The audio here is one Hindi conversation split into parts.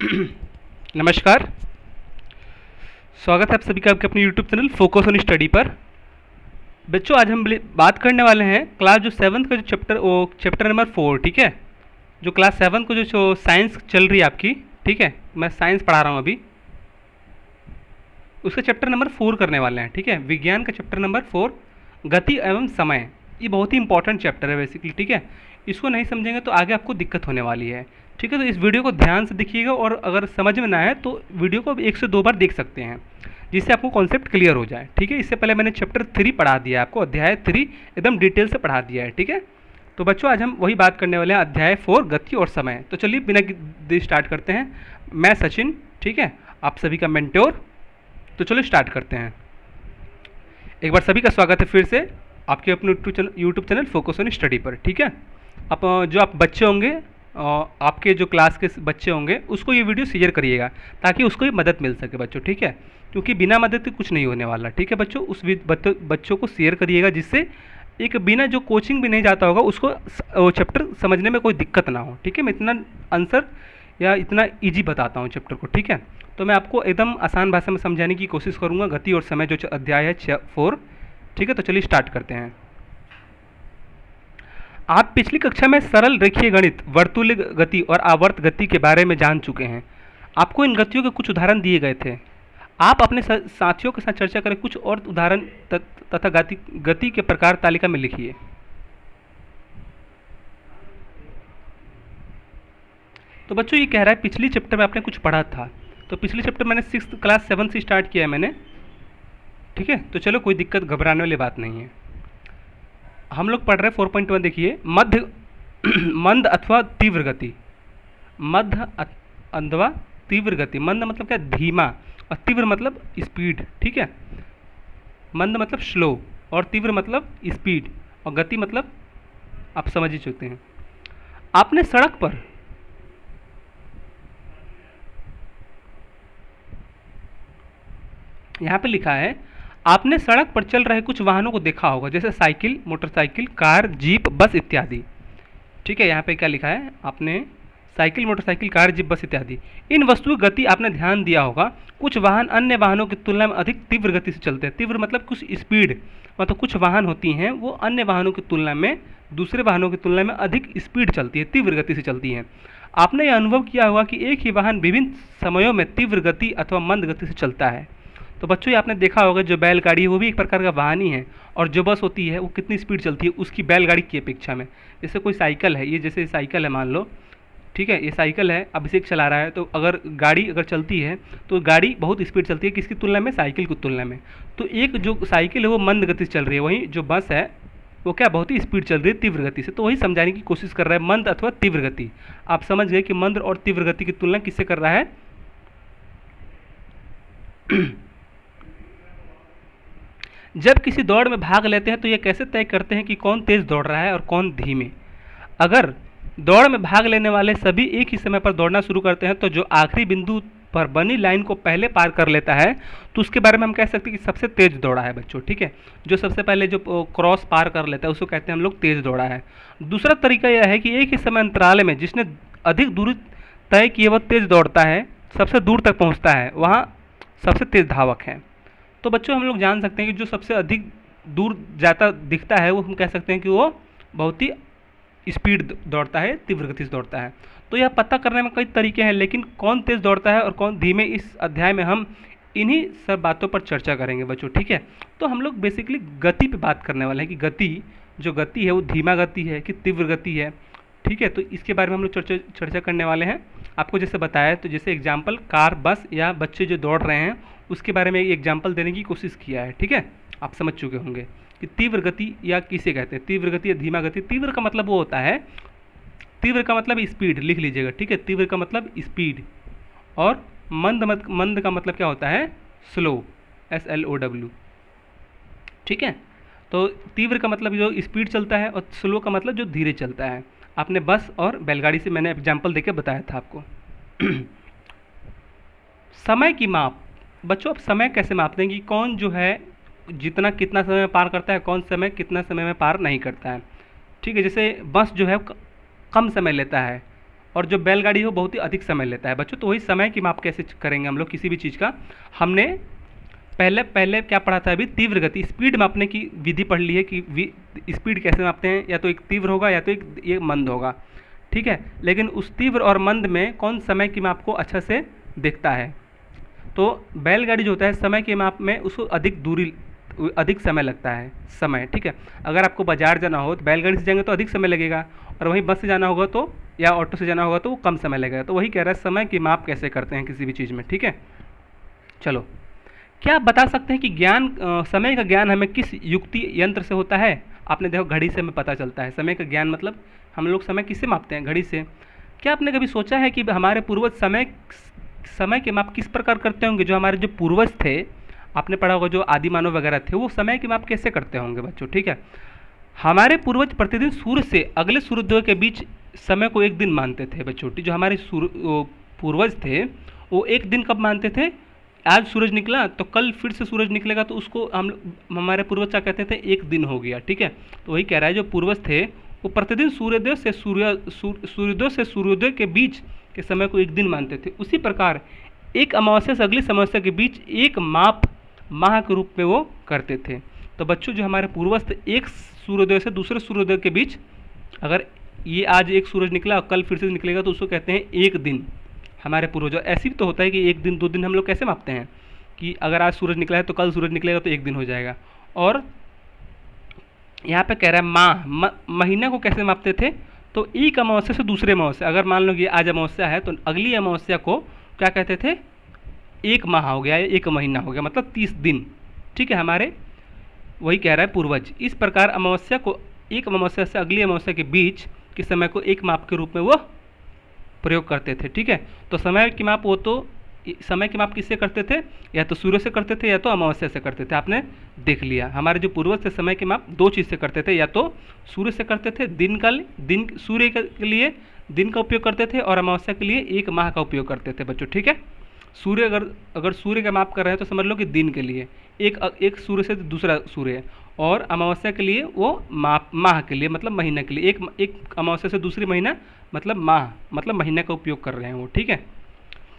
नमस्कार। स्वागत है आप सभी का आपके अपने YouTube channel focus on study पर। बच्चों, आज हम बात करने वाले हैं क्लास जो सेवन्थ का जो चैप्टर, वो चैप्टर नंबर 4, ठीक है। जो क्लास 7 को जो साइंस चल रही है आपकी, ठीक है, मैं साइंस पढ़ा रहा हूँ अभी, उसका चैप्टर नंबर 4 करने वाले हैं, ठीक है। विज्ञान का चैप्टर नंबर 4, गति एवं समय। ये बहुत ही इंपॉर्टेंट चैप्टर है बेसिकली, ठीक है। इसको नहीं समझेंगे तो आगे आपको दिक्कत होने वाली है, ठीक है। तो इस वीडियो को ध्यान से देखिएगा और अगर समझ में ना आए तो वीडियो को 1 से 2 बार देख सकते हैं, जिससे आपको कॉन्सेप्ट क्लियर हो जाए, ठीक है। इससे पहले मैंने चैप्टर 3 पढ़ा दिया है आपको, अध्याय 3 एकदम डिटेल से पढ़ा दिया है, ठीक है। तो बच्चों, आज हम वही बात करने वाले हैं, अध्याय 4 गति और समय। तो चलिए बिना देर स्टार्ट करते हैं। मैं सचिन, ठीक है, आप सभी का मेंटोर। तो चलो स्टार्ट करते हैं। एक बार सभी का स्वागत है फिर से आपके अपने YouTube channel focus on study पर, ठीक है। आप जो आप बच्चे होंगे, आपके जो क्लास के बच्चे होंगे, उसको ये वीडियो शेयर करिएगा ताकि उसको ये मदद मिल सके बच्चों, ठीक है। क्योंकि बिना मदद के कुछ नहीं होने वाला, ठीक है बच्चों। उस बच्चों को शेयर करिएगा जिससे एक बिना जो कोचिंग भी नहीं जाता होगा उसको चैप्टर समझने में कोई दिक्कत ना हो, ठीक है। मैं इतना आंसर या इतना ईजी बताता हूँ चैप्टर को, ठीक है। तो मैं आपको एकदम आसान भाषा में समझाने की कोशिश करूँगा गति और समय जो अध्याय है 4, ठीक है। तो चलिए स्टार्ट करते हैं। आप पिछली कक्षा में सरल रेखीय गणित, वर्तुलिक गति और आवर्त गति के बारे में जान चुके हैं। आपको इन गतियों के कुछ उदाहरण दिए गए थे। आप अपने साथियों के साथ चर्चा करें, कुछ और उदाहरण तथा गति के प्रकार तालिका में लिखिए। तो बच्चों, ये कह रहा है पिछली चैप्टर में आपने कुछ पढ़ा था। तो पिछली चैप्टर मैंने 6th क्लास 7 से स्टार्ट किया है मैंने, ठीक है। तो चलो, कोई दिक्कत घबराने वाली बात नहीं है। हम लोग पढ़ रहे हैं 4.1, देखिए, मध्य मंद अथवा तीव्र गति। मध्य अथवा तीव्र गति। मंद मतलब क्या, धीमा, और तीव्र मतलब स्पीड, ठीक है। मंद मतलब स्लो और तीव्र मतलब स्पीड, और गति मतलब आप समझ ही चुके हैं। आपने सड़क पर यहाँ पे लिखा है, आपने सड़क पर चल रहे कुछ वाहनों को देखा होगा, जैसे साइकिल, मोटरसाइकिल, कार, जीप, बस इत्यादि, ठीक है। यहाँ पे क्या लिखा है, आपने साइकिल, मोटरसाइकिल, कार, जीप, बस इत्यादि। इन वस्तुओं की गति आपने ध्यान दिया होगा, कुछ वाहन अन्य वाहनों की तुलना में अधिक तीव्र गति से चलते हैं। तीव्र मतलब कुछ स्पीड, मतलब कुछ वाहन होती हैं वो अन्य वाहनों की तुलना में, दूसरे वाहनों की तुलना में अधिक स्पीड चलती है, तीव्र गति से चलती हैं। आपने यह अनुभव किया होगा कि एक ही वाहन विभिन्न समयों में तीव्र गति अथवा मंद गति से चलता है। तो बच्चों, ये आपने देखा होगा, जो बैलगाड़ी है वो भी एक प्रकार का वाहन ही है, और जो बस होती है वो कितनी स्पीड चलती है उसकी बैलगाड़ी की अपेक्षा में। जैसे कोई साइकिल है, ये जैसे साइकिल है मान लो, ठीक है, ये साइकिल है, अभिषेक चला रहा है, तो अगर गाड़ी अगर चलती है तो गाड़ी बहुत स्पीड चलती है, किसकी तुलना में, साइकिल की तुलना में। तो एक जो साइकिल है वो मंद गति से चल रही है, वहीं जो बस है वो क्या, बहुत ही स्पीड चल रही है, तीव्र गति से। तो वही समझाने की कोशिश कर रहा है, मंद अथवा तीव्र गति। आप समझ गए कि मंद और तीव्र गति की तुलना किससे कर रहा है। जब किसी दौड़ में भाग लेते हैं तो ये कैसे तय करते हैं कि कौन तेज दौड़ रहा है और कौन धीमे। अगर दौड़ में भाग लेने वाले सभी एक ही समय पर दौड़ना शुरू करते हैं तो जो आखिरी बिंदु पर बनी लाइन को पहले पार कर लेता है तो उसके बारे में हम कह सकते हैं कि सबसे तेज दौड़ा है बच्चों, ठीक है। जो सबसे पहले जो क्रॉस पार कर लेता है उसको कहते हैं हम लोग तेज दौड़ा है। दूसरा तरीका यह है कि एक ही समय अंतराल में जिसने अधिक दूरी तय की वह तेज दौड़ता है, सबसे दूर तक पहुँचता है, वहाँ सबसे तेज धावक है। तो बच्चों, हम लोग जान सकते हैं कि जो सबसे अधिक दूर जाता दिखता है वो हम कह सकते हैं कि वो बहुत ही स्पीड दौड़ता है, तीव्र गति से दौड़ता है। तो यह पता करने में कई तरीके हैं, लेकिन कौन तेज दौड़ता है और कौन धीमे, इस अध्याय में हम इन्हीं सब बातों पर चर्चा करेंगे बच्चों, ठीक है। तो हम लोग बेसिकली गति पे बात करने वाले हैं कि गति, जो गति है वो धीमा गति है कि तीव्र गति है, ठीक है। तो इसके बारे में हम लोग चर्चा करने वाले हैं। आपको जैसे बताया, तो जैसे एग्जाम्पल कार, बस या बच्चे जो दौड़ रहे हैं उसके बारे में एग्जाम्पल देने की कोशिश किया है, ठीक है। आप समझ चुके होंगे कि तीव्र गति या किसे कहते हैं, तीव्र गति या धीमा गति। तीव्र का मतलब वो होता है, तीव्र का मतलब स्पीड, लिख लीजिएगा, ठीक है। तीव्र का मतलब स्पीड, और मंद का मतलब क्या होता है, स्लो, SLOW, ठीक है। तो तीव्र का मतलब जो स्पीड चलता है, और स्लो का मतलब जो धीरे चलता है। आपने बस और बैलगाड़ी से मैंने एग्जाम्पल देके बताया था आपको। समय की माप। बच्चों, आप समय कैसे मापते हैं कि कौन जो है जितना कितना समय में पार करता है, कौन समय कितना समय में पार नहीं करता है, ठीक है। जैसे बस जो है कम समय लेता है और जो बैलगाड़ी है वो बहुत ही अधिक समय लेता है बच्चों। तो वही समय की माप कैसे करेंगे हम लोग किसी भी चीज़ का। हमने पहले पहले क्या पढ़ा था अभी, तीव्र गति स्पीड मापने की विधि पढ़ ली है कि स्पीड कैसे मापते हैं, या तो एक तीव्र होगा या तो एक ये मंद होगा, ठीक है। लेकिन उस तीव्र और मंद में कौन समय की माप को अच्छा से देखता है, तो बैलगाड़ी जो होता है समय के माप में उसको अधिक समय लगता है समय, ठीक है। अगर आपको बाजार जाना हो तो बैलगाड़ी से जाएंगे तो अधिक समय लगेगा, और वहीं बस से जाना होगा तो या ऑटो से जाना होगा तो वो कम समय लगेगा। तो वही कह रहा है समय की माप कैसे करते हैं किसी भी चीज़ में, ठीक है। चलो, क्या आप बता सकते हैं कि समय का ज्ञान हमें किस युक्ति यंत्र से होता है। आपने देखो घड़ी से हमें पता चलता है समय का ज्ञान, मतलब हम लोग समय किससे मापते हैं, घड़ी से। क्या आपने कभी सोचा है कि हमारे पूर्वज समय के माप किस प्रकार करते होंगे। जो हमारे जो पूर्वज थे, आपने पढ़ा होगा जो आदि मानव वगैरह थे, वो समय के माप कैसे करते होंगे बच्चों, ठीक है। हमारे पूर्वज प्रतिदिन सूर्य से अगले सूर्योदय के बीच समय को एक दिन मानते थे बच्चों। जो हमारे पूर्वज थे वो एक दिन कब मानते थे, आज सूरज निकला तो कल फिर से सूरज निकलेगा, तो उसको हमारे पूर्वज क्या कहते थे, एक दिन हो गया, ठीक है। तो वही कह रहा है जो पूर्वज थे वो प्रतिदिन सूर्योदय से सूर्योदय के बीच के समय को एक दिन मानते थे। उसी प्रकार एक अमावस्या से अगली अमावस्या के बीच एक माप माह के रूप में वो करते थे। तो बच्चों जो हमारे पूर्वज थे, एक सूर्योदय से दूसरे सूर्योदय के बीच अगर ये आज एक सूरज निकला और कल फिर से निकलेगा तो उसको कहते हैं एक दिन। हमारे पूर्वज ऐसे भी तो होता है कि एक दिन दो दिन हम लोग कैसे मापते हैं कि अगर आज सूरज निकला है तो कल सूरज निकलेगा तो एक दिन हो जाएगा। और यहाँ पे कह रहा है महीना को कैसे मापते थे, तो एक अमावस्या से दूसरे अमावस्या, अगर मान लो कि आज अमावस्या है तो अगली अमावस्या को क्या कहते थे, एक माह हो गया, एक महीना हो गया, मतलब 30 दिन, ठीक है। हमारे वही कह रहा है पूर्वज। इस प्रकार अमावस्या को एक अमावस्या से अगली अमावस्या के बीच के समय को एक माप के रूप में वो प्रयोग करते थे, ठीक है। तो समय की माप समय की माप किससे करते थे, या तो सूर्य से करते थे या तो अमावस्या से करते थे। आपने देख लिया हमारे जो पूर्वज थे समय की माप दो चीज़ से करते थे, या तो सूर्य से करते थे, सूर्य के लिए दिन का उपयोग करते थे, और अमावस्या के लिए एक माह का उपयोग करते थे बच्चों, ठीक है। सूर्य अगर सूर्य का माप कर रहे हैं तो समझ लो कि दिन के लिए एक सूर्य से दूसरा सूर्य, और अमावस्या के लिए वो माह के लिए मतलब महीना के लिए एक अमावस्या से दूसरी महीना मतलब माह मतलब महीना का उपयोग कर रहे हैं वो, ठीक है।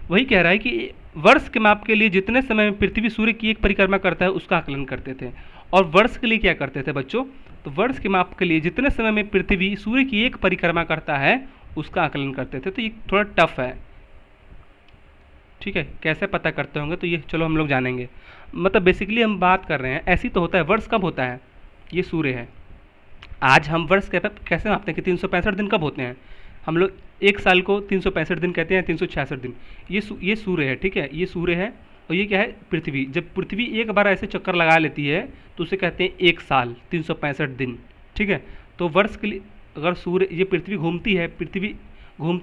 वही कह रहा है कि वर्ष के माप के लिए जितने समय में पृथ्वी सूर्य की एक परिक्रमा करता है उसका आकलन करते थे। और वर्ष के लिए क्या करते थे बच्चों, तो वर्ष के माप के लिए जितने समय में पृथ्वी सूर्य की एक परिक्रमा करता है उसका आकलन करते थे। तो ये थोड़ा टफ है, ठीक है। कैसे पता करते होंगे तो ये चलो हम लोग जानेंगे। मतलब बेसिकली हम बात कर रहे हैं, ऐसी तो होता है वर्ष कब होता है, ये सूर्य है। आज हम वर्ष कैसे मापते हैं कि 365 दिन कब होते हैं, हम लोग एक साल को 365 दिन कहते हैं, 366 दिन। ये सूर्य है, ठीक है, ये सूर्य है। और ये क्या है, पृथ्वी। जब पृथ्वी एक बार ऐसे चक्कर लगा लेती है तो उसे कहते हैं एक साल, 365 दिन, ठीक है। तो वर्ष के लिए अगर सूर्य ये पृथ्वी घूमती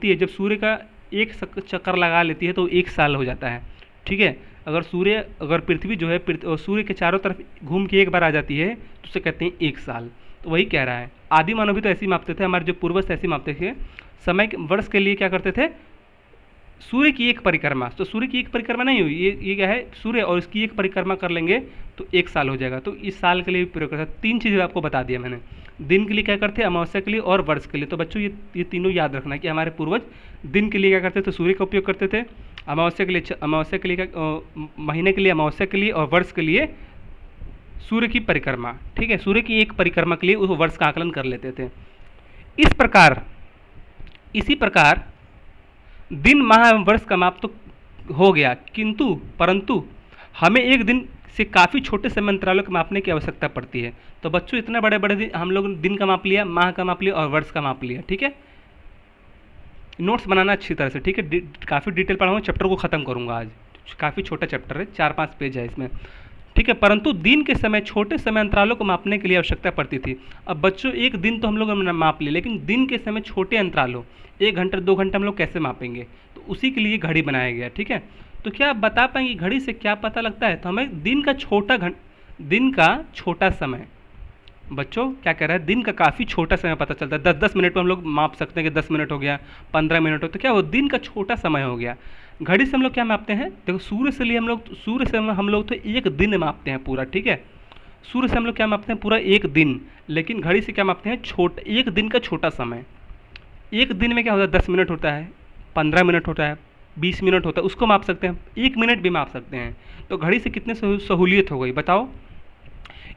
है, जब सूर्य का एक चक्कर लगा लेती है तो एक साल हो जाता है, ठीक है। अगर पृथ्वी जो है सूर्य के चारों तरफ घूम के एक बार आ जाती है तो उसे कहते हैं एक साल। तो वही कह रहा है आदि मानव भी तो ऐसे ही मापते थे, हमारे जो पूर्वज ऐसे ही मापते थे। वर्ष के लिए क्या करते थे, सूर्य की एक परिक्रमा। तो सूर्य की एक परिक्रमा नहीं हुई, ये क्या है, सूर्य, और इसकी एक परिक्रमा कर लेंगे तो एक साल हो जाएगा। तो इस साल के लिए भी प्रयोग करते हैं। 3 चीज़ें आपको बता दिया मैंने, दिन के लिए क्या करते हैं, अमावस्या के लिए और वर्ष के लिए। तो बच्चों ये तीनों याद रखना है कि हमारे पूर्वज दिन के लिए क्या करते थे, सूर्य का उपयोग करते थे, अमावस्या के लिए महीने के लिए अमावस्या के लिए, और वर्ष के लिए सूर्य की परिक्रमा, ठीक है। सूर्य की एक परिक्रमा के लिए उस वर्ष का आकलन कर लेते थे। इसी प्रकार दिन माह एवं वर्ष का माप तो हो गया, परंतु हमें एक दिन से काफ़ी छोटे समय अंतरालों के मापने की आवश्यकता पड़ती है। तो बच्चों इतने बड़े बड़े दिन हम लोग दिन का माप लिया, माह का माप लिया और वर्ष का माप लिया, ठीक है। नोट्स बनाना अच्छी तरह से, ठीक है। काफ़ी डिटेल पढ़ाऊंगा, चैप्टर को ख़त्म करूंगा आज, काफ़ी छोटा चैप्टर है, 4-5 पेज है इसमें, ठीक है। परंतु दिन के समय छोटे समय अंतरालों को मापने के लिए आवश्यकता पड़ती थी। अब बच्चों एक दिन तो हम लोग माप लिए, लेकिन दिन के समय छोटे अंतरालों 1 घंटे 2 घंटे हम लोग कैसे मापेंगे, तो उसी के लिए घड़ी बनाया गया, ठीक है। तो क्या आप बता पाएंगे घड़ी से क्या पता लगता है, तो हमें दिन का छोटा समय, बच्चों क्या कह रहा है, दिन का काफ़ी छोटा समय पता चलता है। 10-10 मिनट में हम लोग माप सकते हैं कि 10 मिनट हो गया, 15 मिनट हो, तो क्या वो दिन का छोटा समय हो गया। घड़ी से हम लोग क्या मापते हैं, देखो सूर्य से हम लोग तो एक दिन मापते हैं पूरा, ठीक है। सूर्य से हम लोग क्या मापते हैं, पूरा एक दिन, लेकिन घड़ी से क्या मापते हैं, एक दिन का छोटा समय, एक दिन में क्या होता है, 10 मिनट होता है, 15 मिनट होता है, 20 मिनट होता है, उसको माप सकते हैं, 1 मिनट भी माप सकते हैं। तो घड़ी से कितनी सहूलियत हो गई बताओ।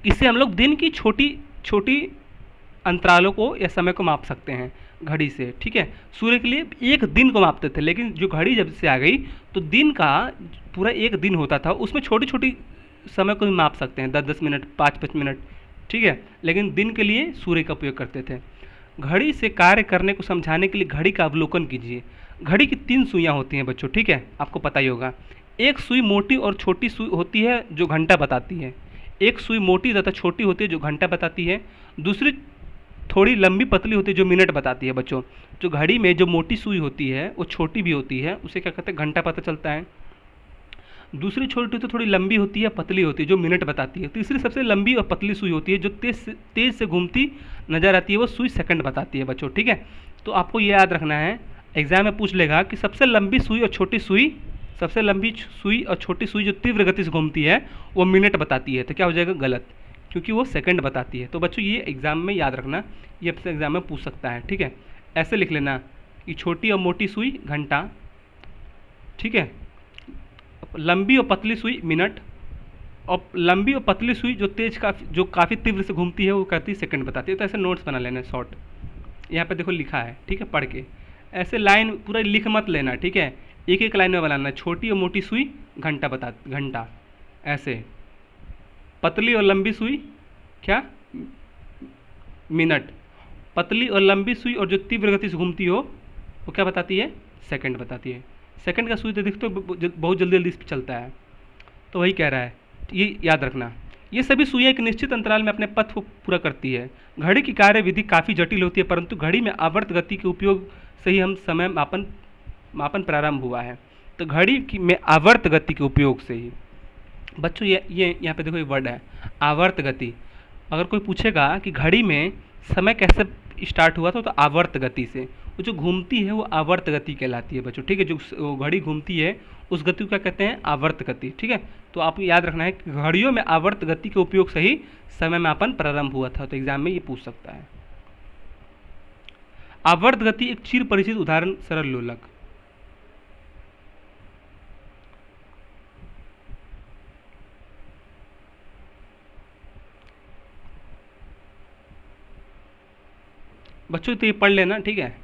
इससे हम लोग दिन की छोटी छोटी अंतरालों को या समय को माप सकते हैं घड़ी से, ठीक है। सूर्य के लिए एक दिन को मापते थे, लेकिन जो घड़ी जब से आ गई तो दिन का पूरा एक दिन होता था, उसमें छोटी छोटी समय को भी माप सकते हैं, 10-10 मिनट, 5-5 मिनट, ठीक है। लेकिन दिन के लिए सूर्य का उपयोग करते थे। घड़ी से कार्य करने को समझाने के लिए घड़ी का अवलोकन कीजिए। घड़ी की 3 सुइयाँ होती हैं बच्चों, ठीक है, आपको पता ही होगा। एक सुई मोटी और छोटी सुई होती है जो घंटा बताती है, एक सुई मोटी तथा छोटी होती है जो घंटा बताती है, दूसरी थोड़ी लंबी पतली होती है जो मिनट बताती है बच्चों। जो घड़ी में जो मोटी सुई होती है वो छोटी भी होती है, उसे क्या कहते हैं, घंटा पता चलता है। दूसरी छोटी तो थोड़ी लंबी होती है, पतली होती है, जो मिनट बताती है। तीसरी सबसे लंबी और पतली सुई होती है जो तेज से घूमती नजर आती है, वो सुई सेकंड बताती है बच्चों, ठीक है। तो आपको ये याद रखना है, एग्जाम में पूछ लेगा कि सबसे लंबी सुई और छोटी सुई, सबसे लंबी सुई और छोटी सुई जो तीव्र गति से घूमती है वो मिनट बताती है, तो क्या हो जाएगा, गलत, क्योंकि वो सेकंड बताती है। तो बच्चों ये एग्जाम में याद रखना, ये आपसे एग्जाम में पूछ सकता है, ठीक है। ऐसे लिख लेना कि छोटी और मोटी सुई घंटा, ठीक है, लंबी और पतली सुई मिनट, और लंबी और पतली सुई जो काफ़ी तीव्र से घूमती है वो कहती है सेकंड बताती है। तो ऐसे नोट्स बना लेना शॉर्ट, यहाँ पे देखो लिखा है, ठीक है, पढ़ के ऐसे लाइन पूरा लिख मत लेना, ठीक है, एक एक लाइन में बनाना। छोटी और मोटी सुई घंटा, ऐसे, पतली और लंबी सुई क्या, मिनट, पतली और लंबी सुई और जो तीव्र गति से घूमती हो वो क्या बताती है, सेकंड बताती है। सेकंड का सुई तो देखते हो बहुत जल्दी जल्दी चलता है, तो वही कह रहा है, ये याद रखना। ये सभी सुइयाँ एक निश्चित अंतराल में अपने पथ को पूरा करती है। घड़ी की कार्य विधि काफ़ी जटिल होती है, परंतु घड़ी में आवर्त गति के उपयोग से ही हम समय मापन प्रारंभ हुआ है। तो घड़ी में आवर्त गति के उपयोग से ही बच्चों, ये यहाँ पे देखो ये वर्ड है आवर्त गति। अगर कोई पूछेगा कि घड़ी में समय कैसे स्टार्ट हुआ था, तो आवर्त गति से। वो जो घूमती है वो आवर्त गति कहलाती है बच्चों, ठीक है। जो घड़ी घूमती है उस गति को क्या कहते हैं, आवर्त गति, ठीक है। तो आपको याद रखना है कि घड़ियों में आवर्त गति के उपयोग से ही समय मापन प्रारंभ हुआ था। तो एग्जाम में ये पूछ सकता है। आवर्त गति एक चिर परिचित उदाहरण, सरल लोलक। बच्चों तो ये पढ़ लेना, ठीक है।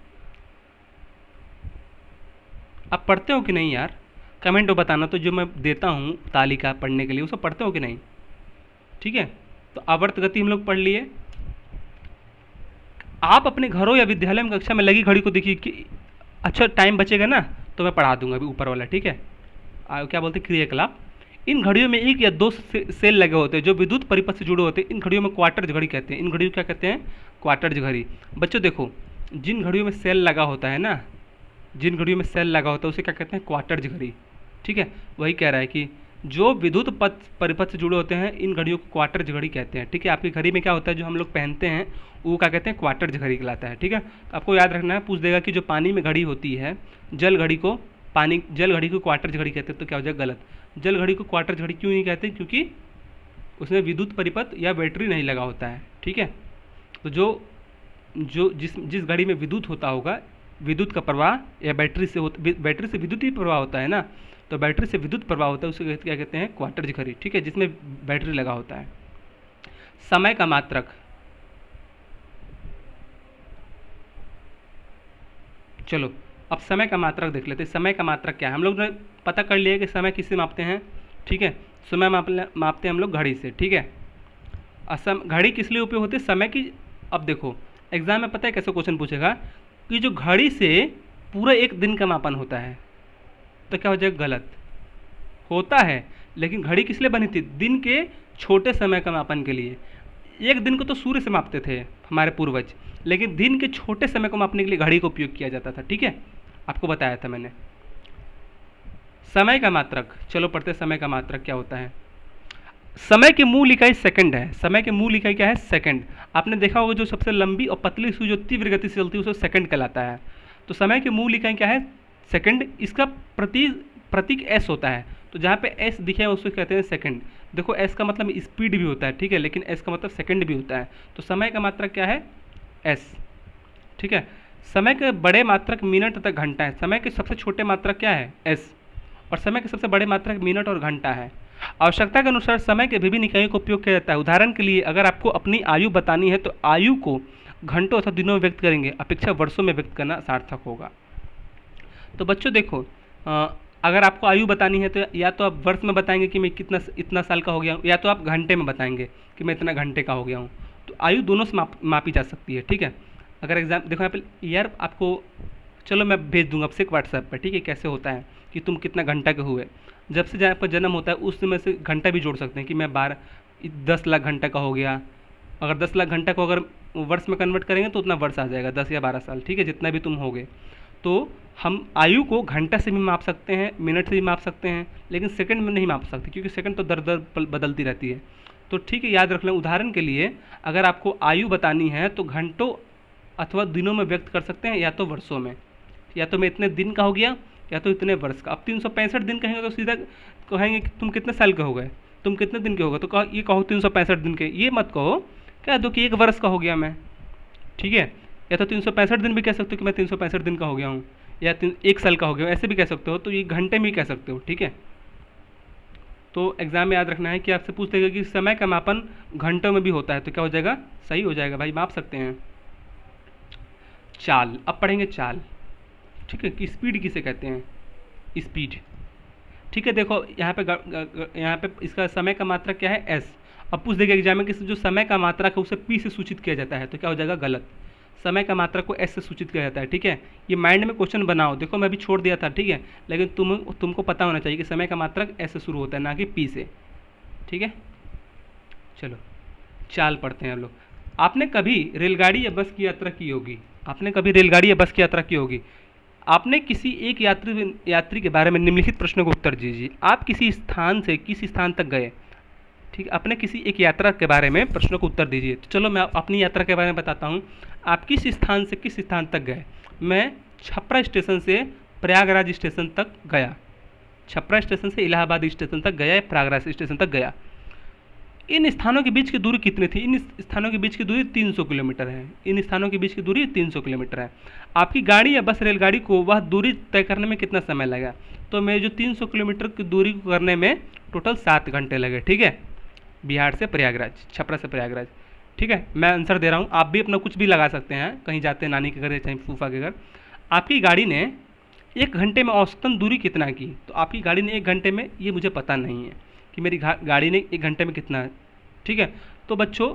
आप पढ़ते हो कि नहीं यार, कमेंट में बताना। तो जो मैं देता हूँ तालिका पढ़ने के लिए, वो सब पढ़ते हो कि नहीं, ठीक है। तो आवर्त गति हम लोग पढ़ लिए। आप अपने घरों या विद्यालय में कक्षा में लगी घड़ी को देखिए कि अच्छा टाइम बचेगा ना, तो मैं पढ़ा दूंगा अभी ऊपर वाला, ठीक है। क्या बोलते हैं, क्रियाकलाप। इन घड़ियों में 1 या 2 सेल लगे होते हैं जो विद्युत परिपथ से जुड़े होते हैं। इन घड़ियों में क्वार्टर्ज घड़ी कहते हैं। इन घड़ियों को क्या कहते हैं, क्वार्टर्ज घड़ी। बच्चों देखो, जिन घड़ियों में सेल लगा होता है ना, जिन घड़ियों में सेल लगा होता है उसे क्या कहते हैं, क्वार्टर्ज घड़ी, ठीक है। वही कह रहा है कि जो विद्युत परिपथ से जुड़े होते हैं इन घड़ियों को क्वार्टर्ज घड़ी कहते हैं, ठीक है। आपकी घड़ी में क्या होता है, जो हम लोग पहनते हैं वो क्या कहते हैं, क्वार्टर्ज घड़ी कहलाता है, ठीक है। तो आपको याद रखना है, पूछ देगा कि जो पानी में घड़ी होती है, जल घड़ी को क्वार्टर्ज घड़ी कहते हैं, तो क्या हो जाएगा, गलत। जल घड़ी को क्वार्टर्ज घड़ी क्यों नहीं कहते, क्योंकि उसमें विद्युत परिपथ या बैटरी नहीं लगा होता है, ठीक है। तो जिस घड़ी में विद्युत होता होगा, विद्युत का प्रवाह या बैटरी से विद्युत ही प्रवाह होता है ना, तो बैटरी से विद्युत प्रवाह होता है, उसे क्या कहते हैं, क्वार्टर्ज घड़ी, ठीक है, जिसमें बैटरी लगा होता है। समय का मात्रक, चलो अब समय का मात्रक देख लेते हैं। समय का मात्रक क्या है, हम लोग ने पता कर लिया कि समय किससे मापते हैं, ठीक है। समय मापते हैं हम लोग घड़ी से, ठीक है। घड़ी किस लिए उपयोग होती है, समय की। अब देखो एग्जाम में पता है कैसे क्वेश्चन पूछेगा कि जो घड़ी से पूरा एक दिन का मापन होता है, तो क्या हो जाएगा, गलत। होता है, लेकिन घड़ी किस लिए बनी थी, दिन के छोटे समय का मापन के लिए। एक दिन को तो सूर्य से मापते थे हमारे पूर्वज, लेकिन दिन के छोटे समय को मापने के लिए घड़ी का उपयोग किया जाता था, ठीक है, आपको बताया था मैंने। समय का मात्रक, चलो पढ़ते समय का मात्रक क्या होता है। समय की मूल इकाई सेकंड है। समय की मूल इकाई क्या है, सेकंड। आपने देखा होगा जो सबसे लंबी और पतली सुई जो तीव्र गति से चलती है उसे सेकंड कहलाता है। तो समय की मूल इकाई क्या है, सेकंड। इसका प्रतीक एस होता है, तो जहाँ पे एस दिखे उसको कहते हैं सेकंड। देखो एस का मतलब स्पीड भी होता है, ठीक है, लेकिन एस का मतलब सेकंड भी होता है। तो समय का मात्रक क्या है, एस, ठीक है। समय के बड़े मात्रक मिनट तथा घंटा है। समय के सबसे छोटे मात्रक क्या है? एस। और समय के सबसे बड़े मात्रक मिनट और घंटा है। आवश्यकता के अनुसार समय के विभिन्न इकाइयों का उपयोग किया जाता है। उदाहरण के लिए अगर आपको अपनी आयु बतानी है तो आयु को घंटों अथवा दिनों में व्यक्त करेंगे, अपेक्षा वर्षों में व्यक्त करना सार्थक होगा। तो बच्चों देखो, अगर आपको आयु बतानी है तो या तो आप वर्ष में बताएंगे कि मैं कितना इतना साल का हो गया हूँ, या तो आप घंटे में बताएंगे कि मैं इतना घंटे का हो गया हूँ। तो आयु दोनों से मापी जा सकती है, ठीक है। अगर एग्जाम देखो यहाँ पे ईयर आपको, चलो मैं भेज दूंगा आपसे एक व्हाट्सएप पर, ठीक है, कैसे होता है कि तुम कितना घंटा के हुए। जब से जहाँ पर जन्म होता है उस समय से घंटा भी जोड़ सकते हैं कि मैं 10 लाख घंटा का हो गया। अगर 10 लाख घंटा को अगर वर्ष में कन्वर्ट करेंगे तो उतना वर्ष आ जाएगा, 10 या 12 साल, ठीक है, जितना भी तुम होगे। तो हम आयु को घंटा से भी माप सकते हैं, मिनट से भी माप सकते हैं, लेकिन सेकंड में नहीं माप सकते क्योंकि सेकंड तो दर दर बदलती रहती है। तो ठीक है, याद रख लें। उदाहरण के लिए अगर आपको आयु बतानी है तो घंटों अथवा दिनों में व्यक्त कर सकते हैं, या तो वर्षों में, या तो मैं इतने दिन का हो गया या तो इतने वर्ष का। अब 365 दिन कहेंगे तो सीधा कहेंगे कि तुम कितने साल के हो गए, तुम कितने दिन के हो गए, तो कहो ये कहो 365 दिन के, ये मत कहो कह दो कि 1 वर्ष का हो गया मैं, ठीक है। या तो 365 दिन भी कह सकते हो कि मैं 365 दिन का हो गया हूँ, या 1 साल का हो गया हूँ, ऐसे भी कह सकते हो। तो ये घंटे में ही कह सकते हो, ठीक है। तो एग्जाम में याद रखना है कि आपसे पूछ देगा कि समय का मापन घंटों में भी होता है, तो क्या हो जाएगा? सही हो जाएगा भाई, माप सकते हैं। चाल, अब पढ़ेंगे चाल, ठीक है, कि स्पीड किसे कहते हैं? स्पीड, ठीक है। देखो यहाँ पे यहाँ पे इसका समय का मात्रक क्या है? एस। अब पूछ देगा एग्जाम में कि जो समय का मात्रक है उसे पी से सूचित किया जाता है, तो क्या हो जाएगा? गलत। समय का मात्रक को एस से सूचित किया जाता है, ठीक है। ये माइंड में क्वेश्चन बनाओ, देखो मैं अभी छोड़ दिया था, ठीक है, लेकिन तुमको पता होना चाहिए कि समय का मात्रक एस से शुरू होता है, ना कि पी से, ठीक है। चलो चाल पढ़ते हैं हम लोग। आपने कभी रेलगाड़ी या बस की यात्रा की होगी, आपने कभी रेलगाड़ी या बस की यात्रा की होगी। आपने किसी एक यात्री के बारे में निम्नलिखित प्रश्नों का उत्तर दीजिए। आप किसी स्थान से किस स्थान तक गए, ठीक है। आपने किसी एक यात्रा के बारे में प्रश्नों का उत्तर दीजिए। तो चलो मैं अपनी यात्रा के बारे में बताता हूँ। आप किस स्थान से किस स्थान तक गए? मैं छपरा स्टेशन से प्रयागराज स्टेशन तक गया, छपरा स्टेशन से इलाहाबाद स्टेशन तक गया या प्रयागराज स्टेशन तक गया। इन स्थानों के बीच की दूरी कितनी थी? इन स्थानों के बीच की दूरी 300 किलोमीटर है। इन स्थानों के बीच की दूरी 300 किलोमीटर है। आपकी गाड़ी या बस रेलगाड़ी को वह दूरी तय करने में कितना समय लगा? तो मैं जो 300 किलोमीटर की दूरी को करने में टोटल 7 घंटे लगे, ठीक है। बिहार से प्रयागराज, छपरा से प्रयागराज, ठीक है। मैं आंसर दे रहा हूँ, आप भी अपना कुछ भी लगा सकते हैं, कहीं जाते हैं नानी के घर या चाहे फूफा के घर। आपकी गाड़ी ने 1 घंटे में औसतन दूरी कितना की? तो आपकी गाड़ी ने 1 घंटे में, ये मुझे पता नहीं है कि मेरी गाड़ी ने 1 घंटे में कितना है, ठीक है। तो बच्चों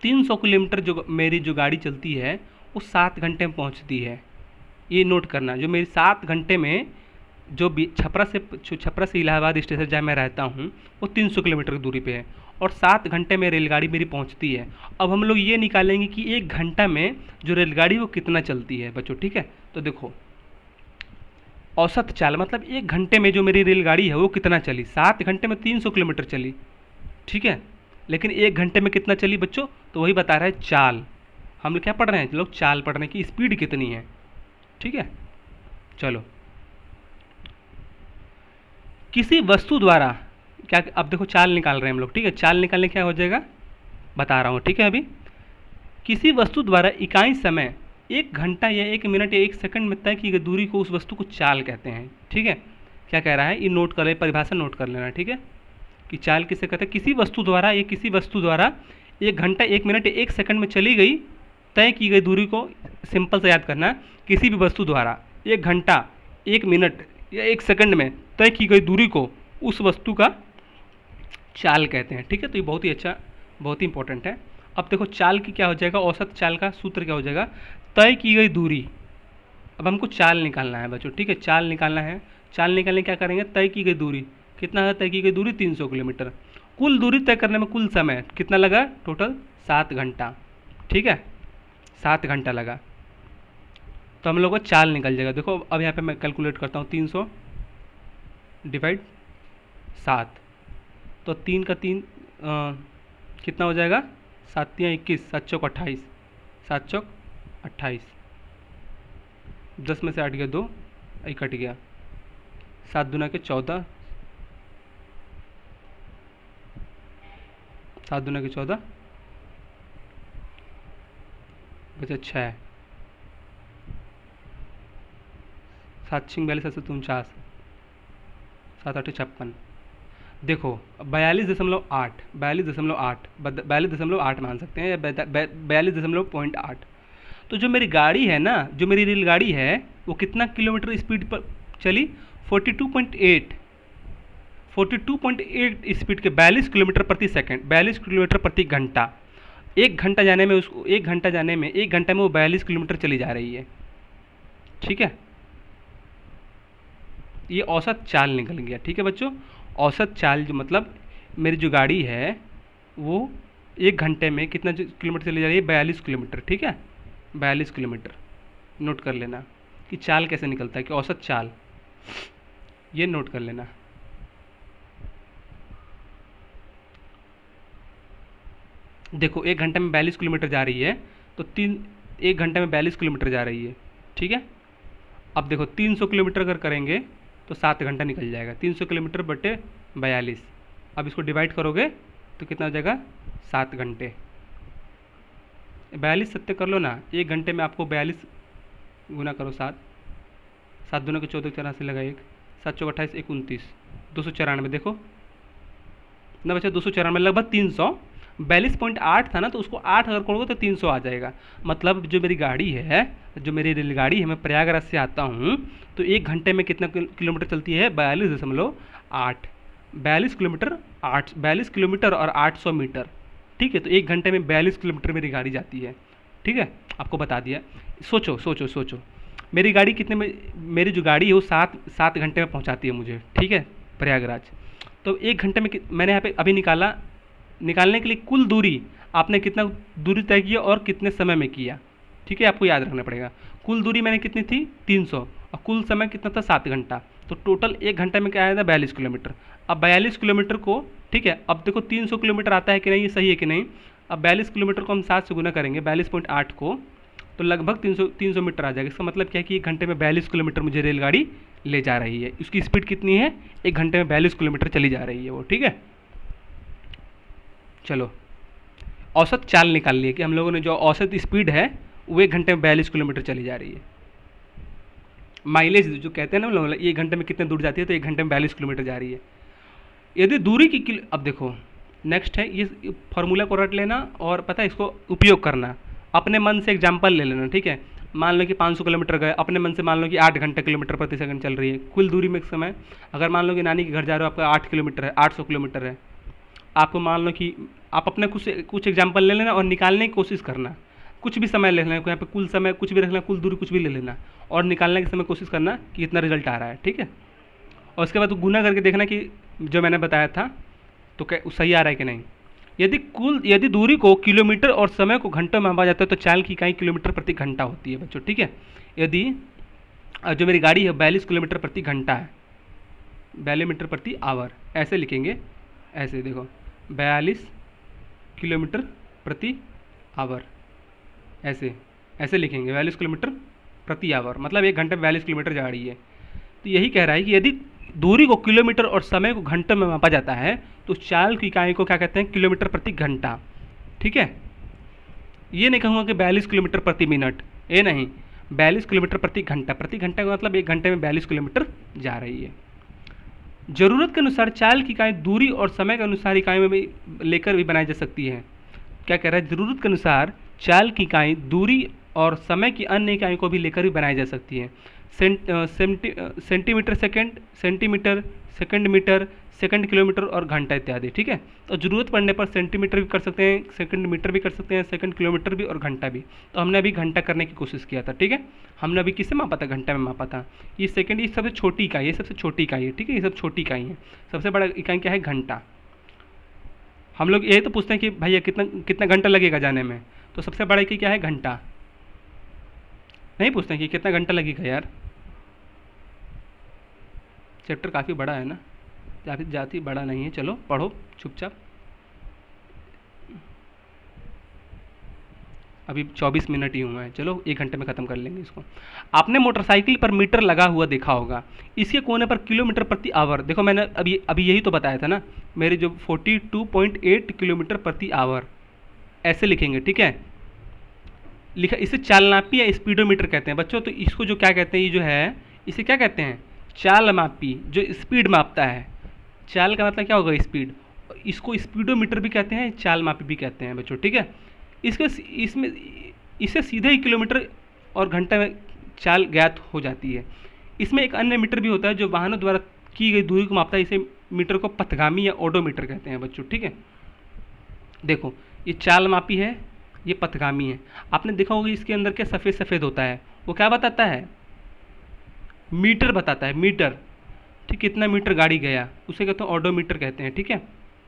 300 किलोमीटर जो मेरी जो गाड़ी चलती है वो 7 घंटे में पहुंचती है। ये नोट करना, जो मेरी 7 घंटे में जो छपरा से इलाहाबाद स्टेशन जहाँ मैं रहता हूँ वो 300 किलोमीटर की दूरी पे है, और 7 घंटे में रेलगाड़ी मेरी पहुँचती है। अब हम लोग ये निकालेंगे कि 1 घंटा में जो रेलगाड़ी वो कितना चलती है बच्चों, ठीक है। तो देखो औसत चाल मतलब 1 घंटे में जो मेरी रेलगाड़ी है वो कितना चली? 7 घंटे में 300 किलोमीटर चली, ठीक है, लेकिन 1 घंटे में कितना चली बच्चों? तो वही बता रहा है चाल। हम लोग क्या पढ़ रहे हैं? लोग चाल पढ़ रहे हैं कि स्पीड कितनी है, ठीक है। चलो किसी वस्तु द्वारा क्या, अब देखो चाल निकाल रहे हैं हम लोग, ठीक है। चाल निकालने क्या हो जाएगा बता रहा हूँ, ठीक है। अभी किसी वस्तु द्वारा इकाई समय 1 घंटा या 1 मिनट या 1 सेकंड में तय की गई दूरी को उस वस्तु को चाल कहते हैं, ठीक है। क्या कह रहा है ये नोट कर ले, परिभाषा नोट कर लेना, ठीक है, कि चाल किसे कहते हैं? किसी वस्तु द्वारा, ये किसी वस्तु द्वारा 1 घंटा 1 मिनट या 1 सेकंड में चली गई तय की गई दूरी को, सिंपल से याद करना, किसी भी वस्तु द्वारा 1 घंटा 1 मिनट या 1 सेकंड में तय की गई दूरी को उस वस्तु का चाल कहते हैं, ठीक है। तो ये बहुत ही अच्छा, बहुत ही इंपॉर्टेंट है। अब देखो चाल की क्या हो जाएगा, औसत चाल का सूत्र क्या हो जाएगा? तय की गई दूरी। अब हमको चाल निकालना है बच्चों, ठीक है, चाल निकालना है। चाल निकालने क्या करेंगे? तय की गई दूरी कितना है? तय की गई दूरी 300 किलोमीटर। कुल दूरी तय करने में कुल समय कितना लगा? टोटल 7 घंटा, ठीक है, 7 घंटा लगा। तो हम लोग को चाल निकल जाएगा। देखो अब यहाँ पे मैं कैलकुलेट करता हूँ, 300 डिवाइड 7, तो 3 का 3 कितना हो जाएगा? 7 या 21, 7 चौक 28, 7 चौक 28, 10 में से 8 गया 2, कट गया, 7 दूना के 14, 7 दूना के 14 बचा 6, सात छिंग 42, 749, 7 8 56। देखो 42.8, 42.8 मान सकते हैं, या 42.8। तो जो मेरी गाड़ी है ना, जो मेरी रेलगाड़ी है, वो कितना किलोमीटर स्पीड पर चली? 42.8, 42.8 स्पीड के 42 किलोमीटर प्रति सेकंड, 42 किलोमीटर प्रति घंटा। एक घंटा जाने में उसको, एक घंटा जाने में, एक घंटा में वो 42 किलोमीटर चली जा रही है। ठीक है, ये औसत चाल निकल गया। ठीक है बच्चों, औसत चाल जो मतलब मेरी जो गाड़ी है वो एक घंटे में कितना किलोमीटर चली जा रही है? 42 किलोमीटर। ठीक है, 42 किलोमीटर। नोट कर लेना कि चाल कैसे निकलता है, कि औसत चाल, ये नोट कर लेना। देखो एक घंटे में 42 किलोमीटर जा रही है, तो एक घंटे में 42 किलोमीटर जा रही है। ठीक है, अब देखो 300 किलोमीटर अगर करेंगे तो 7 घंटा निकल जाएगा। 300 किलोमीटर बटे 42, अब इसको डिवाइड करोगे तो कितना हो जाएगा? 7 घंटे। 42 सत्य कर लो ना, एक घंटे में आपको 42 गुना करो 7, 7 दूना के 14, 84 लगा 1, 7 चौक 28, 1 29, 294। देखो ना बच्चा, 294 लगभग 300। 42.8 था ना, तो उसको 8 अगर करोगे तो 300 आ जाएगा। मतलब जो मेरी गाड़ी है, जो मेरी रेलगाड़ी है, मैं प्रयागराज से आता हूँ तो एक घंटे में कितना किलोमीटर चलती है? 42.8। 42 किलोमीटर 8, 42 किलोमीटर और 800 मीटर। ठीक है, तो एक घंटे में 42 किलोमीटर मेरी गाड़ी जाती है। ठीक है, आपको बता दिया। सोचो सोचो सोचो, मेरी गाड़ी कितने में, मेरी जो गाड़ी है वो 7 घंटे में पहुँचाती है मुझे। ठीक है, प्रयागराज। तो एक घंटे में मैंने यहाँ पे अभी निकालने के लिए कुल दूरी आपने कितना दूरी तय किया और कितने समय में किया। ठीक है, आपको याद रखना पड़ेगा। कुल दूरी मैंने कितनी थी? 300, और कुल समय कितना था? 7 घंटा। तो टोटल एक घंटे में क्या आया था? 42 किलोमीटर। अब 42 किलोमीटर को, ठीक है, अब देखो 300 किलोमीटर आता है कि नहीं, ये सही है कि नहीं। अब 42 किलोमीटर को हम 7 से गुना करेंगे, 42.8 को, तो लगभग 300 मीटर आ जाएगा। इसका मतलब क्या है कि एक घंटे में 42 किलोमीटर मुझे रेलगाड़ी ले जा रही है। उसकी स्पीड कितनी है? एक घंटे में 42 किलोमीटर चली जा रही है वो। ठीक है, चलो औसत चाल निकाल लिए कि हम लोगों ने जो औसत स्पीड है वो एक घंटे में 42 किलोमीटर चली जा रही है। माइलेज जो कहते हैं ना लोग, एक घंटे में कितने दूर जाती है, तो एक घंटे में 42 किलोमीटर जा रही है। यदि दूरी की अब देखो नेक्स्ट है, ये फॉर्मूला को रट लेना और पता है इसको उपयोग करना। अपने मन से एग्जाम्पल ले लेना। ठीक है, मान लो कि 500 किलोमीटर गए, अपने मन से मान लो कि 8 घंटे किलोमीटर प्रति सेकंड चल रही है कुल दूरी में समय। अगर मान लो कि नानी के घर जा रहे हो, आपका 8 किलोमीटर है, 800 किलोमीटर है। आपको मान लो कि आप अपने कुछ एग्जाम्पल ले लेना और निकालने की कोशिश करना। कुछ भी समय ले लेना, यहाँ पे कुल समय कुछ भी रखना, कुल दूरी कुछ भी ले लेना और निकालने के समय कोशिश करना कि कितना रिजल्ट आ रहा है। ठीक है, और उसके बाद गुना करके देखना कि जो मैंने बताया था तो क्या सही आ रहा है कि नहीं। यदि दूरी को किलोमीटर और समय को घंटों में मापा जाता है तो चाल की इकाई किलोमीटर प्रति घंटा होती है बच्चों। ठीक है, यदि जो मेरी गाड़ी है 42 किलोमीटर प्रति घंटा है, 42 मीटर प्रति आवर, ऐसे लिखेंगे। ऐसे देखो 42 किलोमीटर प्रति आवर, ऐसे लिखेंगे 42 किलोमीटर प्रति आवर, मतलब एक घंटे में 42 किलोमीटर जा रही है। तो यही कह रहा है कि यदि दूरी को किलोमीटर और समय को घंटों में मापा जाता है तो चाल की इकाई को क्या कहते हैं? किलोमीटर प्रति घंटा। ठीक है, ये नहीं कहूँगा कि 42 किलोमीटर प्रति मिनट, ये नहीं, 42 किलोमीटर प्रति घंटा। प्रति घंटा का मतलब एक घंटे में 42 किलोमीटर जा रही है। जरूरत के अनुसार चाल की इकाई दूरी और समय के अनुसार इकाई में भी लेकर भी बनाई जा सकती है। क्या कह रहा है? जरूरत के अनुसार चाल की इकाई दूरी और समय की अन्य इकाई को भी लेकर भी बनाई जा सकती है। Centimetre second, centimetre second, metre second, kilometre और घंटा इत्यादि। ठीक है, तो जरूरत पड़ने पर सेंटीमीटर भी कर सकते हैं, सेकंड मीटर भी कर सकते हैं, सेकंड किलोमीटर भी और घंटा भी। तो हमने अभी घंटा करने की कोशिश किया था। ठीक है, हमने अभी किससे मापा था? घंटा में मापा था। ये सेकंड, ये सबसे छोटी इकाई है, सबसे छोटी इकाई है। ठीक है, ये सब छोटी इकाई है। सबसे बड़ा इकाई क्या है? घंटा। हम लोग यही तो पूछते हैं कि भैया कितना कितना घंटा लगेगा जाने में, तो सबसे बड़ा इकाई क्या है? घंटा। नहीं पूछते हैं कि कितना घंटा लगेगा यार। चैप्टर काफ़ी बड़ा है ना, जाती बड़ा नहीं है। चलो पढ़ो चुपचाप। अभी 24 मिनट ही हुआ है, चलो 1 घंटे में ख़त्म कर लेंगे इसको। आपने मोटरसाइकिल पर मीटर लगा हुआ देखा होगा, इसके कोने पर किलोमीटर प्रति आवर। देखो मैंने अभी यही तो बताया था ना, मेरे जो 42.8 किलोमीटर प्रति आवर, ऐसे लिखेंगे। ठीक है, लिखा, इसे चालनापी या स्पीडोमीटर कहते हैं बच्चों। तो इसको जो क्या कहते हैं, ये जो है इसे क्या कहते हैं? चाल मापी, जो स्पीड मापता है। चाल का मतलब क्या होगा? स्पीड। इसको स्पीडोमीटर भी कहते हैं, चाल मापी भी कहते हैं बच्चों, ठीक है। इसके इसमें इसे सीधे ही किलोमीटर और घंटे में चाल ज्ञात हो जाती है। इसमें एक अन्य मीटर भी होता है जो वाहनों द्वारा की गई दूरी को मापता है। इसे मीटर को पथगामी या ओडोमीटर कहते हैं बच्चों, ठीक है। देखो, ये चाल मापी है, ये पथगामी है। आपने देखा होगा इसके अंदर क्या सफ़ेद सफ़ेद होता है, वो क्या बताता है? मीटर बताता है, मीटर। ठीक, कितना मीटर गाड़ी गया, उसे कहते हैं ओडोमीटर कहते हैं, ठीक है।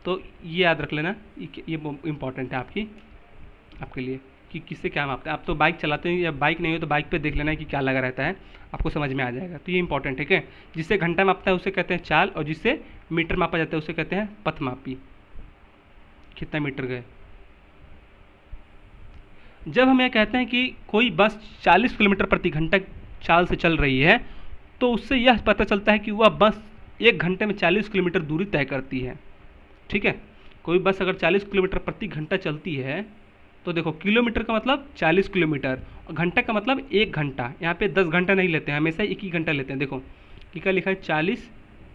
तो ये याद रख लेना, ये इंपॉर्टेंट है आपके लिए कि किससे क्या मापते हैं। आप तो बाइक चलाते हैं, या बाइक नहीं हो तो बाइक पे देख लेना कि क्या लगा रहता है, आपको समझ में आ जाएगा। तो ये इंपॉर्टेंट है, ठीक है। जिससे घंटा मापता है उसे कहते हैं चाल, और जिससे मीटर मापा जाता है उसे कहते हैं पथमापी। कितना मीटर गए। जब हम यह कहते हैं कि कोई बस 40 किलोमीटर प्रति घंटा चाल से चल रही है, तो उससे यह पता चलता है कि वह बस 1 घंटे में 40 किलोमीटर दूरी तय करती है, ठीक है। कोई बस अगर 40 किलोमीटर प्रति घंटा चलती है, तो देखो किलोमीटर का मतलब 40 किलोमीटर और घंटा का मतलब 1 घंटा। यहाँ पे 10 घंटा नहीं लेते हैं, हमेशा एक ही घंटा लेते हैं। देखो क्या लिखा है, 40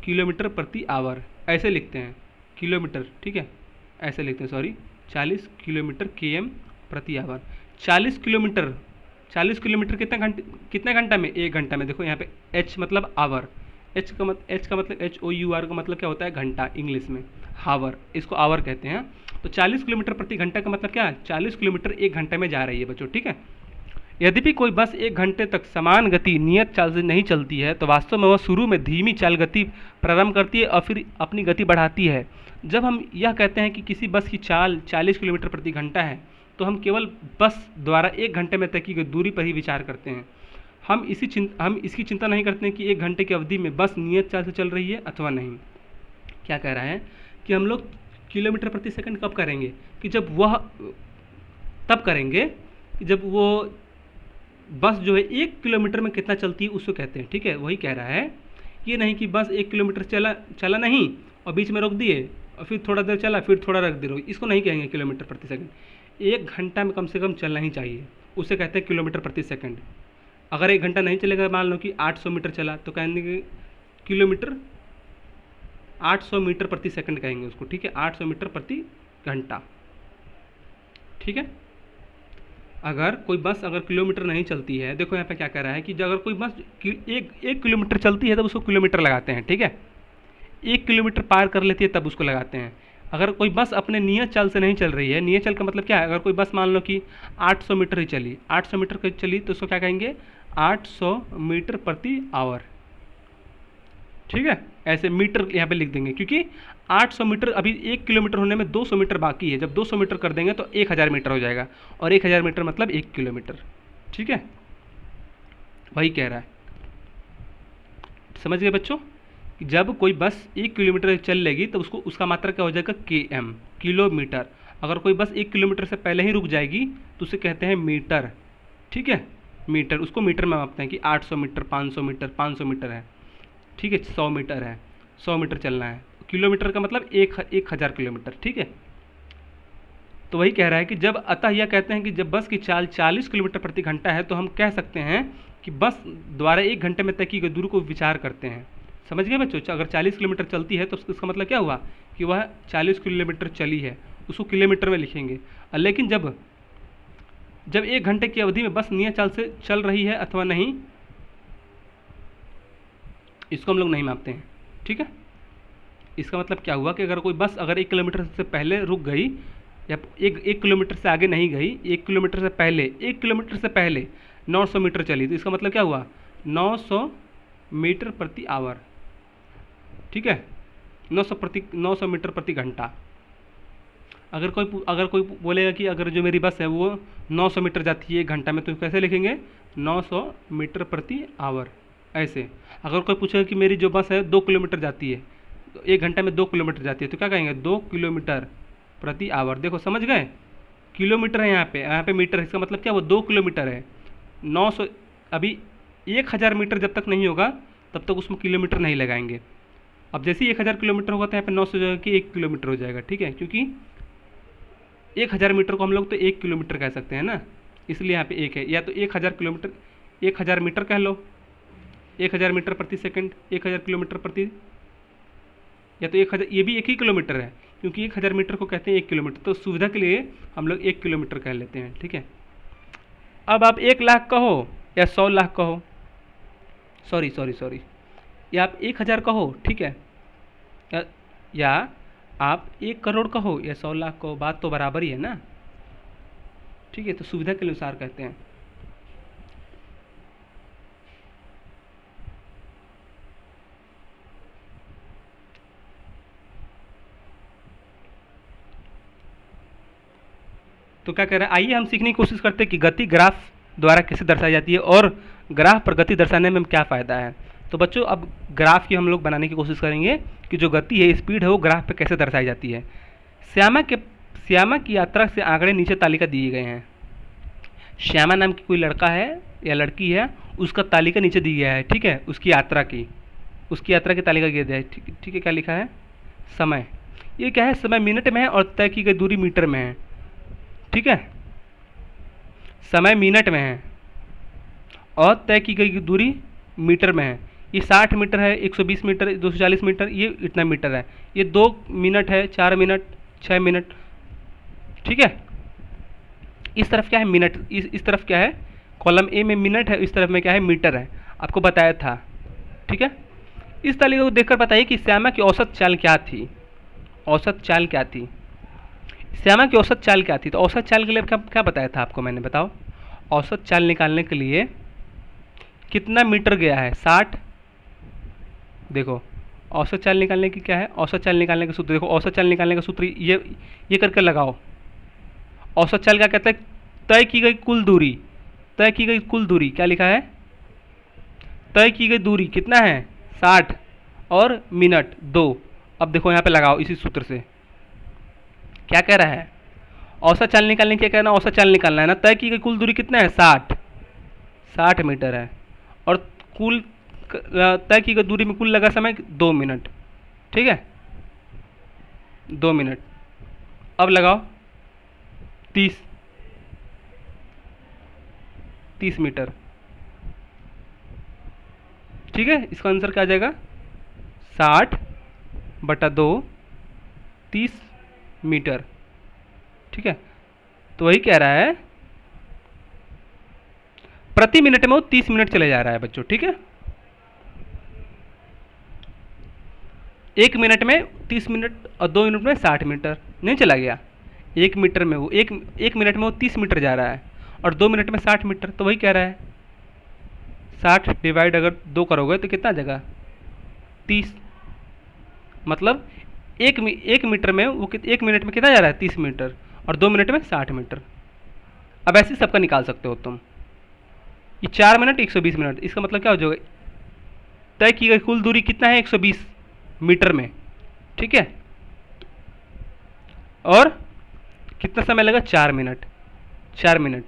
किलोमीटर प्रति आवर, ऐसे लिखते हैं किलोमीटर, ठीक है, ऐसे लिखते हैं, सॉरी, 40 किलोमीटर km प्रति आवर। 40 किलोमीटर, 40 किलोमीटर कितने घंटा में? 1 घंटा में। देखो यहाँ पे h मतलब आवर, h का मतलब HOUR का मतलब क्या होता है? घंटा, इंग्लिश में हावर, इसको आवर कहते हैं। तो 40 किलोमीटर प्रति घंटा का मतलब क्या है? 40 किलोमीटर 1 घंटे में जा रही है बच्चों, ठीक है। यद्यपि कोई बस 1 घंटे तक समान गति नियत चाल से नहीं चलती है, तो वास्तव में वह शुरू में धीमी चाल गति प्रारंभ करती है और फिर अपनी गति बढ़ाती है। जब हम यह कहते हैं कि किसी बस की चाल 40 किलोमीटर प्रति घंटा है, तो हम केवल बस द्वारा 1 घंटे में तय की गई दूरी पर ही विचार करते हैं। हम इसकी चिंता नहीं करते हैं कि 1 घंटे की अवधि में बस नियत चाल से चल रही है अथवा नहीं। क्या कह रहा है कि हम लोग किलोमीटर प्रति सेकंड कब करेंगे? कि तब करेंगे कि जब वो बस जो है 1 किलोमीटर में कितना चलती है उसको कहते हैं, ठीक है। वही कह रहा है, ये नहीं कि बस 1 किलोमीटर चला नहीं और बीच में रोक दिए और फिर थोड़ा देर चला फिर थोड़ा रख दिए, इसको नहीं कहेंगे किलोमीटर प्रति सेकंड। 1 घंटा में कम से कम चलना ही चाहिए, उसे कहते हैं किलोमीटर प्रति सेकंड। अगर 1 घंटा नहीं चलेगा, मान लो कि 800 मीटर चला, तो कहेंगे किलोमीटर 800 मीटर प्रति सेकंड कहेंगे उसको, ठीक है, 800 मीटर प्रति घंटा, ठीक है। अगर कोई बस अगर किलोमीटर नहीं चलती है, देखो यहाँ पे क्या कह रहा है कि अगर कोई बस एक किलोमीटर चलती है तब उसको किलोमीटर लगाते हैं, ठीक है। 1 किलोमीटर पार कर लेती है तब उसको लगाते हैं। अगर कोई बस अपने नियत चाल से नहीं चल रही है, नियत चाल का मतलब क्या है? अगर कोई बस मान लो कि 800 मीटर ही चली, 800 मीटर की चली, तो उसको क्या कहेंगे? 800 मीटर प्रति आवर, ठीक है। ऐसे मीटर यहाँ पे लिख देंगे, क्योंकि 800 मीटर अभी 1 किलोमीटर होने में 200 मीटर बाकी है। जब 200 मीटर कर देंगे तो 1000 मीटर हो जाएगा, और 1000 मीटर मतलब 1 किलोमीटर, ठीक है। वही कह रहा है, समझ गए बच्चों? जब कोई बस 1 किलोमीटर चल लेगी तो उसका मात्रा क्या हो जाएगा? km, kilometre. अगर कोई बस 1 किलोमीटर से पहले ही रुक जाएगी तो उसे कहते हैं मीटर, ठीक है, मीटर। उसको मीटर में मापते हैं कि 800 मीटर, 500 मीटर, 500 मीटर है, ठीक है, 100 मीटर है, 100 मीटर चलना है। किलोमीटर का मतलब 1000 किलोमीटर, ठीक है। तो वही कह रहा है कि जब अतः यह कहते हैं कि जब बस की चाल 40 किलोमीटर प्रति घंटा है, तो हम कह सकते हैं कि बस द्वारा 1 घंटे में तय की गई दूरी को विचार करते हैं। समझ गए बच्चों? अगर 40 किलोमीटर चलती है तो इसका मतलब क्या हुआ कि वह 40 किलोमीटर चली है, उसको किलोमीटर में लिखेंगे। लेकिन जब 1 घंटे की अवधि में बस नियत चाल से चल रही है अथवा नहीं, इसको हम लोग नहीं मापते हैं, ठीक है। इसका मतलब क्या हुआ कि अगर कोई बस अगर 1 किलोमीटर से पहले रुक गई या एक किलोमीटर से आगे नहीं गई, 1 किलोमीटर से पहले 900 मीटर चली, तो इसका मतलब क्या हुआ? 900 मीटर प्रति आवर, ठीक है, 900 मीटर प्रति घंटा। अगर कोई बोलेगा कि अगर जो मेरी बस है वो 900 मीटर जाती है 1 घंटा में, तो कैसे लिखेंगे? 900 मीटर प्रति आवर, ऐसे। अगर कोई पूछेगा कि मेरी जो बस है 2 किलोमीटर जाती है, तो 1 घंटे में 2 किलोमीटर जाती है, तो क्या कहेंगे? 2 किलोमीटर प्रति आवर। देखो समझ गए? किलोमीटर है यहाँ पे मीटर है, इसका मतलब क्या? वो 2 किलोमीटर है। 900 अभी 1000 मीटर जब तक नहीं होगा तब तक उसमें किलोमीटर नहीं लगाएंगे। अब जैसे ही 1000 किलोमीटर होगा तो यहाँ पे 900 जो है कि 1 किलोमीटर हो जाएगा, ठीक है, क्योंकि 1000 मीटर को हम लोग तो 1 किलोमीटर कह सकते हैं ना, इसलिए यहाँ पे 1 है। या तो 1000 किलोमीटर 1000 मीटर कह लो, 1000 मीटर प्रति सेकंड, 1000 किलोमीटर प्रति, या तो 1000, ये भी एक ही किलोमीटर है क्योंकि 1000 मीटर को कहते हैं 1 किलोमीटर, तो सुविधा के लिए हम लोग 1 किलोमीटर कह लेते हैं, ठीक है। अब आप 1 लाख कहो या 100 लाख कहो, सॉरी सॉरी सॉरी, या आप 1000 कहो, ठीक है, या आप 1 करोड़ कहो या 100 लाख कहो, बात तो बराबर ही है ना, ठीक है। तो सुविधा के अनुसार कहते हैं। तो क्या कह रहा है, आइए हम सीखने की कोशिश करते हैं कि गति ग्राफ द्वारा कैसे दर्शाई जाती है और ग्राफ पर गति दर्शाने में क्या फ़ायदा है। तो बच्चों अब ग्राफ की हम लोग बनाने की कोशिश करेंगे कि जो गति है, स्पीड है, वो ग्राफ पे कैसे दर्शाई जाती है। श्यामा की यात्रा से आंकड़े नीचे तालिका दिए गए हैं। श्यामा नाम की कोई लड़का है या लड़की है, उसका तालिका नीचे दी गया है, ठीक है, उसकी यात्रा की तालिका दी है, ठीक है। क्या लिखा है, समय, ये क्या है, समय मिनट में है और तय की गई दूरी मीटर में है, ठीक है। समय मिनट में है और तय की गई दूरी मीटर में है। ये 60 मीटर है, 120 मीटर, 240 मीटर, ये इतना मीटर है। ये 2 मिनट है, 4 मिनट, 6 मिनट, ठीक है। इस तरफ क्या है, मिनट, इस तरफ क्या है, कॉलम ए में मिनट है, इस तरफ में क्या है, मीटर है, आपको बताया था, ठीक है। इस तालिका को देखकर बताइए कि श्यामा की औसत चाल क्या थी। औसत चाल क्या थी, श्यामा की औसत चाल क्या थी। तो औसत चाल के लिए क्या बताया था आपको मैंने, बताओ। औसत चाल निकालने के लिए कितना मीटर गया है, 60। देखो औसत चाल निकालने की क्या है, औसत चाल निकालने का सूत्र देखो, औसत चाल निकालने का सूत्र ये करके लगाओ। औसत चाल क्या कहता है, तय की गई कुल दूरी, तय की गई कुल दूरी, क्या लिखा है, तय की गई दूरी कितना है, 60 और मिनट 2। अब देखो यहाँ पे लगाओ इसी सूत्र से, क्या कह रहा है, औसत चाल निकालने क्या कहना, औसत चाल निकालना है ना। तय की गई कुल दूरी कितना है, 60 मीटर है, और कुल तय की गई दूरी में कुल लगा समय 2 मिनट, ठीक है, 2 मिनट। अब लगाओ 30 मीटर, ठीक है। इसका आंसर क्या आ जाएगा, 60/2 30 मीटर, ठीक है। तो वही कह रहा है प्रति मिनट में वो 30 मिनट चले जा रहा है बच्चों, ठीक है। 1 मिनट में 30 मिनट और 2 मिनट में 60 मीटर नहीं चला गया। 1 मीटर में वो एक मिनट में वो 30 मीटर जा रहा है और 2 मिनट में 60 मीटर। तो वही कह रहा है 60 डिवाइड अगर 2 करोगे तो कितना आ जाएगा, 30। मतलब एक मीटर में वो 1 मिनट में कितना जा रहा है, 30 मीटर, और 2 मिनट में 60 मीटर। अब ऐसे सबका निकाल सकते हो तुम। ये 4 मिनट 120 मिनट, इसका मतलब क्या हो जाएगा, तय की गई कुल दूरी कितना है, 120 मीटर में, ठीक है। और कितना समय लगा, 4 मिनट, 4 मिनट।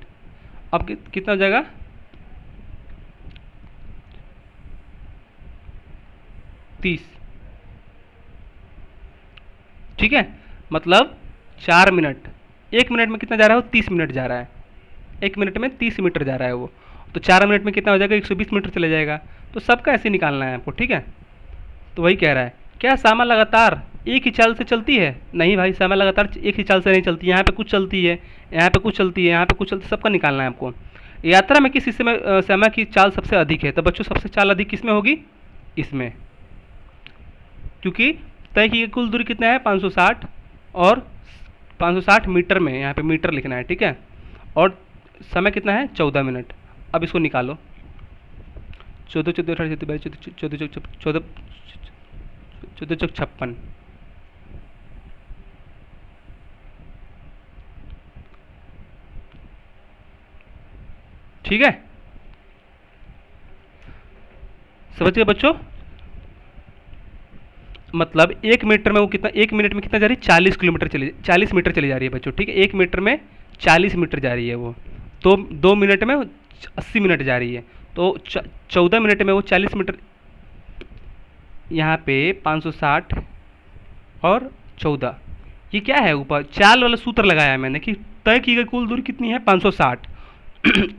अब कितना हो जाएगा, 30, ठीक है। मतलब 4 मिनट, 1 मिनट में कितना जा रहा है वो, 30 मिनट जा रहा है, 1 मिनट में 30 मीटर जा रहा है वो, तो 4 मिनट में कितना हो जाएगा, 120 मीटर चले जाएगा। तो सबका ऐसे निकालना है आपको, ठीक है। तो वही कह रहा है, क्या श्यामा लगातार एक ही चाल से चलती है, नहीं भाई, श्यामा लगातार एक ही चाल से नहीं चलती, यहाँ पे कुछ चलती है, यहाँ पे कुछ चलती है, यहाँ पे कुछ चलती है, सबका निकालना है आपको। यात्रा में किस हिस्से में श्यामा की चाल सबसे अधिक है, तो बच्चों सबसे चाल अधिक किसमें होगी, इसमें, क्योंकि तय की कुल दूरी कितना है, 560, और 560 मीटर में, यहाँ पे मीटर लिखना है, ठीक है। और समय कितना है, 14 मिनट। अब इसको निकालो, 14 14 18 22 14 14 14 56, ठीक है। समझ गए बच्चों। मतलब 1 मीटर में वो कितना, 1 मिनट में कितना जा रही है, 40 मीटर चली जा रही है बच्चों, ठीक है। 1 मीटर में 40 मीटर जा रही है वो, तो 2 मिनट में 80 मिनट जा रही है, तो 14 मिनट में वो 40 मीटर। यहाँ पे 560 और 14, ये क्या है, ऊपर चाल वाला सूत्र लगाया है मैंने कि तय की गई कुल दूरी कितनी है, 560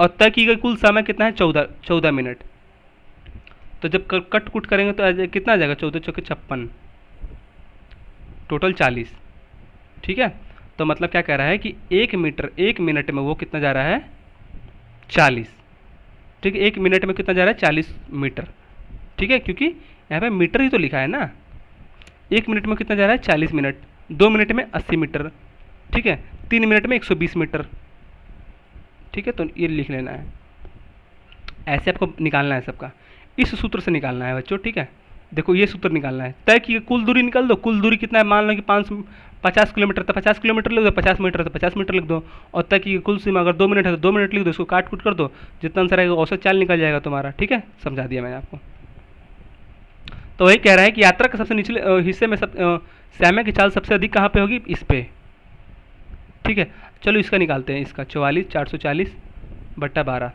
और तय की गई कुल समय कितना है, 14 मिनट। तो जब कट कुट करेंगे तो कितना आ जाएगा, 14 चौके 56, टोटल 40। ठीक है, तो मतलब क्या कह रहा है कि 1 मीटर 1 मिनट में वो कितना जा रहा है, 40। ठीक है, 1 मिनट में कितना जा रहा है, 40 मीटर। ठीक है, क्योंकि यहाँ पे मीटर ही तो लिखा है ना। 1 मिनट में कितना जा रहा है, 40 मिनट। 2 मिनट में 80 मीटर। ठीक है, 3 मिनट में 120 मीटर। ठीक है, तो ये लिख लेना है, ऐसे आपको निकालना है सबका। इस सूत्र से निकालना है बच्चों। ठीक है, देखो ये सूत्र निकालना है। तय की कुल दूरी निकाल दो। कुल दूरी कितना है, मान लो कि 50 किलोमीटर, तो 50 किलोमीटर लिख दो, 50 मीटर तो 50 मीटर लिख दो। और तय की कुल सीमा अगर 2 मिनट है तो 2 मिनट लिख दो, इसको काट कूट कर दो, जितना आंसर आएगा औसत चाल निकल जाएगा तुम्हारा। ठीक है, समझा दिया मैंने आपको। तो वही कह रहा है कि यात्रा के सबसे निचले हिस्से में समय की चाल सबसे अधिक कहाँ पे होगी, इस पे। ठीक है, चलो इसका निकालते हैं, इसका 44 440 बट्टा 12,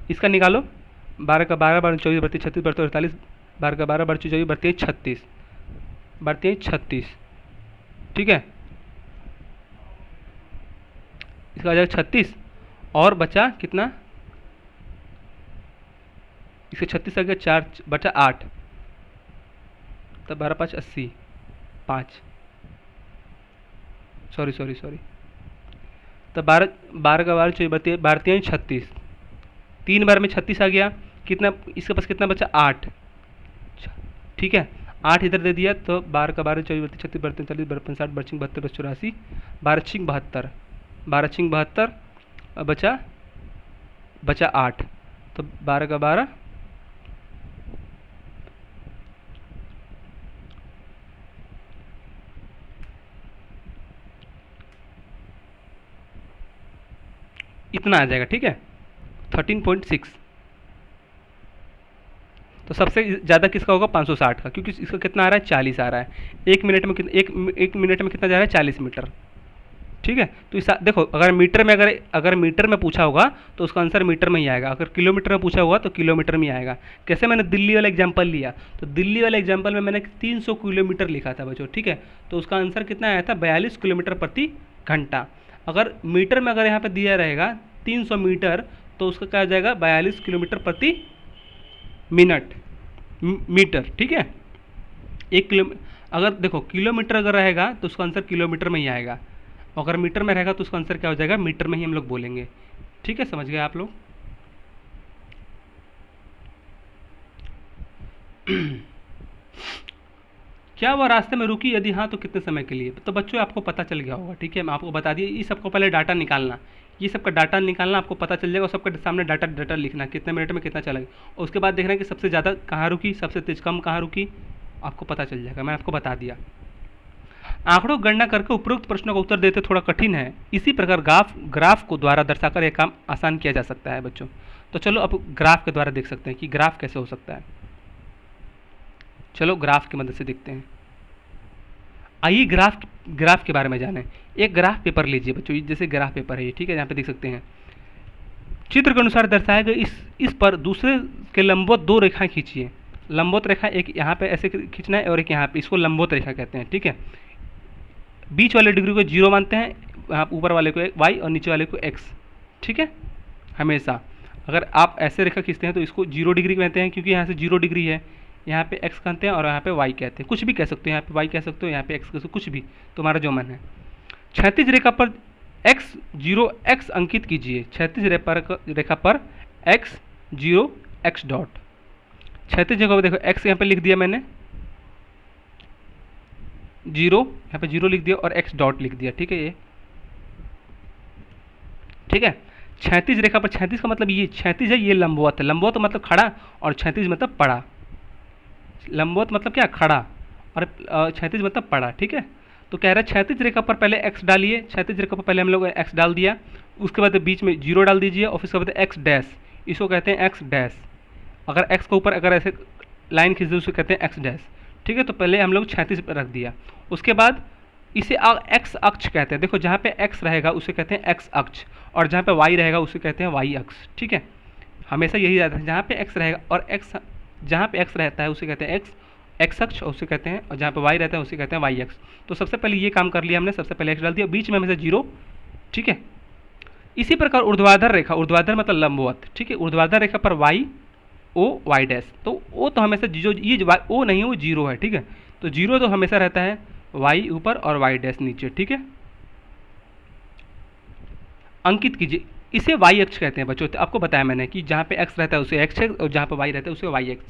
इसका निकालो। 12 का 12 12 24 32 36 32 48, 12 का 12 12 24 32 36 36। ठीक है, इसका आ जाएगा 36 और बचा कितना, इसके 36 आ गया, 4 बचा 8, तब 12 5 80 5, सॉरी तब 12 12 का 12 24 32 12 36, 3 बार में 36 आ गया, कितना इसके पास कितना बचा, 8। ठीक है, 8 इधर दे दिया, तो 12 का 12 24 32 36 32 39 50 60 72 84 12 72 12 72 बचा 8, तो 12 का 12 इतना आ जाएगा। ठीक है, 13.6। तो सबसे ज़्यादा किसका होगा, 560 का, क्योंकि इसका कितना आ रहा है, 40 आ रहा है। 1 मिनट में एक मिनट में कितना जा रहा है, 40 मीटर। ठीक है, तो इस देखो, अगर मीटर में अगर मीटर में पूछा होगा तो उसका आंसर मीटर में ही आएगा। अगर किलोमीटर में पूछा होगा तो किलोमीटर में ही आएगा। कैसे, मैंने दिल्ली वाला एग्जाम्पल लिया, तो दिल्ली वाले एग्जाम्पल में मैंने 300 किलोमीटर लिखा था बच्चों। ठीक है, तो उसका आंसर कितना आया था, 42 किलोमीटर प्रति घंटा। अगर मीटर में अगर यहाँ पर दिया रहेगा 300 मीटर, तो उसका क्या आ जाएगा, 42 किलोमीटर प्रति मिनट मीटर। ठीक है, 1 किलो, अगर देखो किलोमीटर अगर रहेगा तो उसका आंसर किलोमीटर में ही आएगा, अगर मीटर में रहेगा तो उसका आंसर क्या हो जाएगा, मीटर में ही हम लोग बोलेंगे। ठीक है, समझ गए आप लोग। क्या वह रास्ते में रुकी, यदि हाँ तो कितने समय के लिए। तो बच्चों आपको पता चल गया होगा। ठीक है, मैं आपको बता दिया, ये सबको पहले डाटा निकालना, ये सबका डाटा निकालना, आपको पता चल जाएगा। और सबके सामने डाटा लिखना, कितने मिनट में कितना चलेगा, और उसके बाद देखना कि सबसे ज़्यादा कहाँ रुकी, सबसे तेज कम कहाँ रुकी, आपको पता चल जाएगा। मैं आपको बता दिया। आंकड़ों गणना करके उपरोक्त प्रश्नों का उत्तर देते थोड़ा कठिन है, इसी प्रकार ग्राफ को द्वारा दर्शाकर यह काम आसान किया जा सकता है बच्चों। तो चलो अब ग्राफ के द्वारा देख सकते हैं कि ग्राफ कैसे हो सकता है। चलो ग्राफ की मदद से देखते हैं। आइए ग्राफ के बारे में जानें। एक ग्राफ पेपर लीजिए बच्चों, जैसे ग्राफ पेपर है ये। ठीक है, यहाँ पे देख सकते हैं चित्र के अनुसार दर्शाए गए इस पर दूसरे के लंबवत 2 रेखाएं खींचिए। लंबवत रेखा एक यहाँ पे ऐसे खींचना है और एक यहाँ पे, इसको लंबवत रेखा कहते हैं। ठीक है, बीच वाले डिग्री को 0 मानते हैं, आप ऊपर वाले को y और नीचे वाले को x। ठीक है, हमेशा अगर आप ऐसे रेखा खींचते हैं तो इसको 0 डिग्री कहते हैं, क्योंकि यहाँ से 0 डिग्री है। यहाँ पे x कहते हैं और यहाँ पे y कहते हैं, कुछ भी कह सकते हो, यहाँ पे y कह सकते हो, यहाँ पे x कह सकते हो, कुछ भी तुम्हारा जो मन है। क्षैतिज रेखा पर x अंकित कीजिए। क्षैतिज रेखा पर x डॉट। क्षैतिज जगह पर देखो x यहाँ पे लिख दिया मैंने 0, यहाँ पे 0 लिख दिया और x डॉट लिख दिया। ठीक है, ये ठीक है। क्षैतिज रेखा पर, क्षैतिज का मतलब ये क्षैतिज है, ये लंबवत है। लंबवत मतलब खड़ा और क्षैतिज मतलब पड़ा। लंबवत मतलब क्या, खड़ा, और क्षैतिज मतलब पड़ा। ठीक है, तो कह रहा है क्षैतिज रेखा पर पहले x डालिए। क्षैतिज रेखा पर पहले हम लोग x डाल दिया, उसके बाद बीच में 0 डाल दीजिए और फिर उसके बाद x डैश, इसको कहते हैं x डैश। अगर x के ऊपर अगर ऐसे लाइन खींच दे उसे कहते हैं x डैश। ठीक है, तो पहले हम लोग क्षैतिज पर रख दिया, उसके बाद इसे x अक्ष कहते हैं। देखो जहाँ पे x रहेगा उसे कहते हैं x अक्ष, और जहाँ पे y रहेगा उसे कहते हैं y अक्ष। ठीक है, हमेशा यही रहता है, जहाँ पे x रहेगा और जहाँ पे x रहता है उसे कहते हैं x अक्ष, और उसे कहते हैं, और जहाँ पे y रहता है उसे कहते हैं y अक्ष। तो सबसे पहले ये काम कर लिया हमने, सबसे पहले x डाल दिया, बीच में हमेशा 0। ठीक है, इसी प्रकार ऊर्ध्वाधर रेखा, ऊर्ध्वाधर मतलब लंबवत। ठीक है, ऊर्ध्वाधर रेखा पर y ओ वाई डैश, तो ओ तो हमेशा जो ये ओ नहीं है वो जीरो है, ठीक है। तो जीरो तो हमेशा रहता है वाई ऊपर और वाई डैश नीचे, ठीक है। अंकित कीजिए, इसे वाई अक्ष कहते हैं बच्चों। तो आपको बताया मैंने कि जहाँ पे एक्स रहता है उसे एक्स और जहाँ पे वाई रहता है उसे वाई एक्स।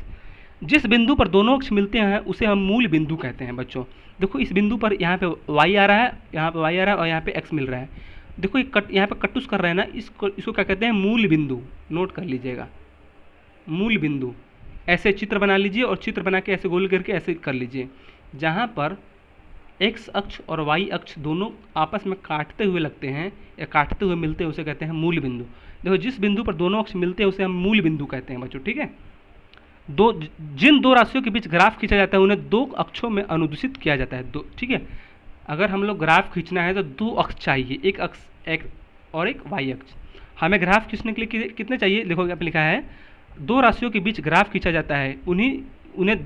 जिस बिंदु पर दोनों अक्ष मिलते हैं उसे हम मूल बिंदु कहते हैं बच्चों। देखो इस बिंदु पर यहाँ पे वाई आ रहा है, यहाँ पे वाई आ रहा है और यहाँ पे एक्स मिल रहा है। देखो ये कट यहाँ पे कटुस कर रहे हैं ना, इसको क्या कहते हैं, मूल बिंदु। नोट कर लीजिएगा, मूल बिंदु। ऐसे चित्र बना लीजिए और चित्र बना के ऐसे गोल करके ऐसे कर लीजिए। जहाँ पर एक्स अक्ष और वाई अक्ष दोनों आपस में काटते हुए लगते हैं या काटते हुए मिलते हैं उसे कहते हैं मूल बिंदु। देखो जिस बिंदु पर दोनों अक्ष मिलते हैं उसे हम मूल बिंदु कहते हैं बच्चों, ठीक है। जिन दो राशियों के बीच ग्राफ खींचा जाता है उन्हें दो अक्षों में अनुदिशित किया जाता है, दो, ठीक है। अगर हम लोग ग्राफ खींचना है तो दो अक्ष चाहिए, एक अक्ष एक और एक वाई अक्ष। हमें ग्राफ खींचने के लिए कितने चाहिए, देखो यहाँ पे लिखा है दो राशियों के बीच ग्राफ खींचा जाता है, उन्हें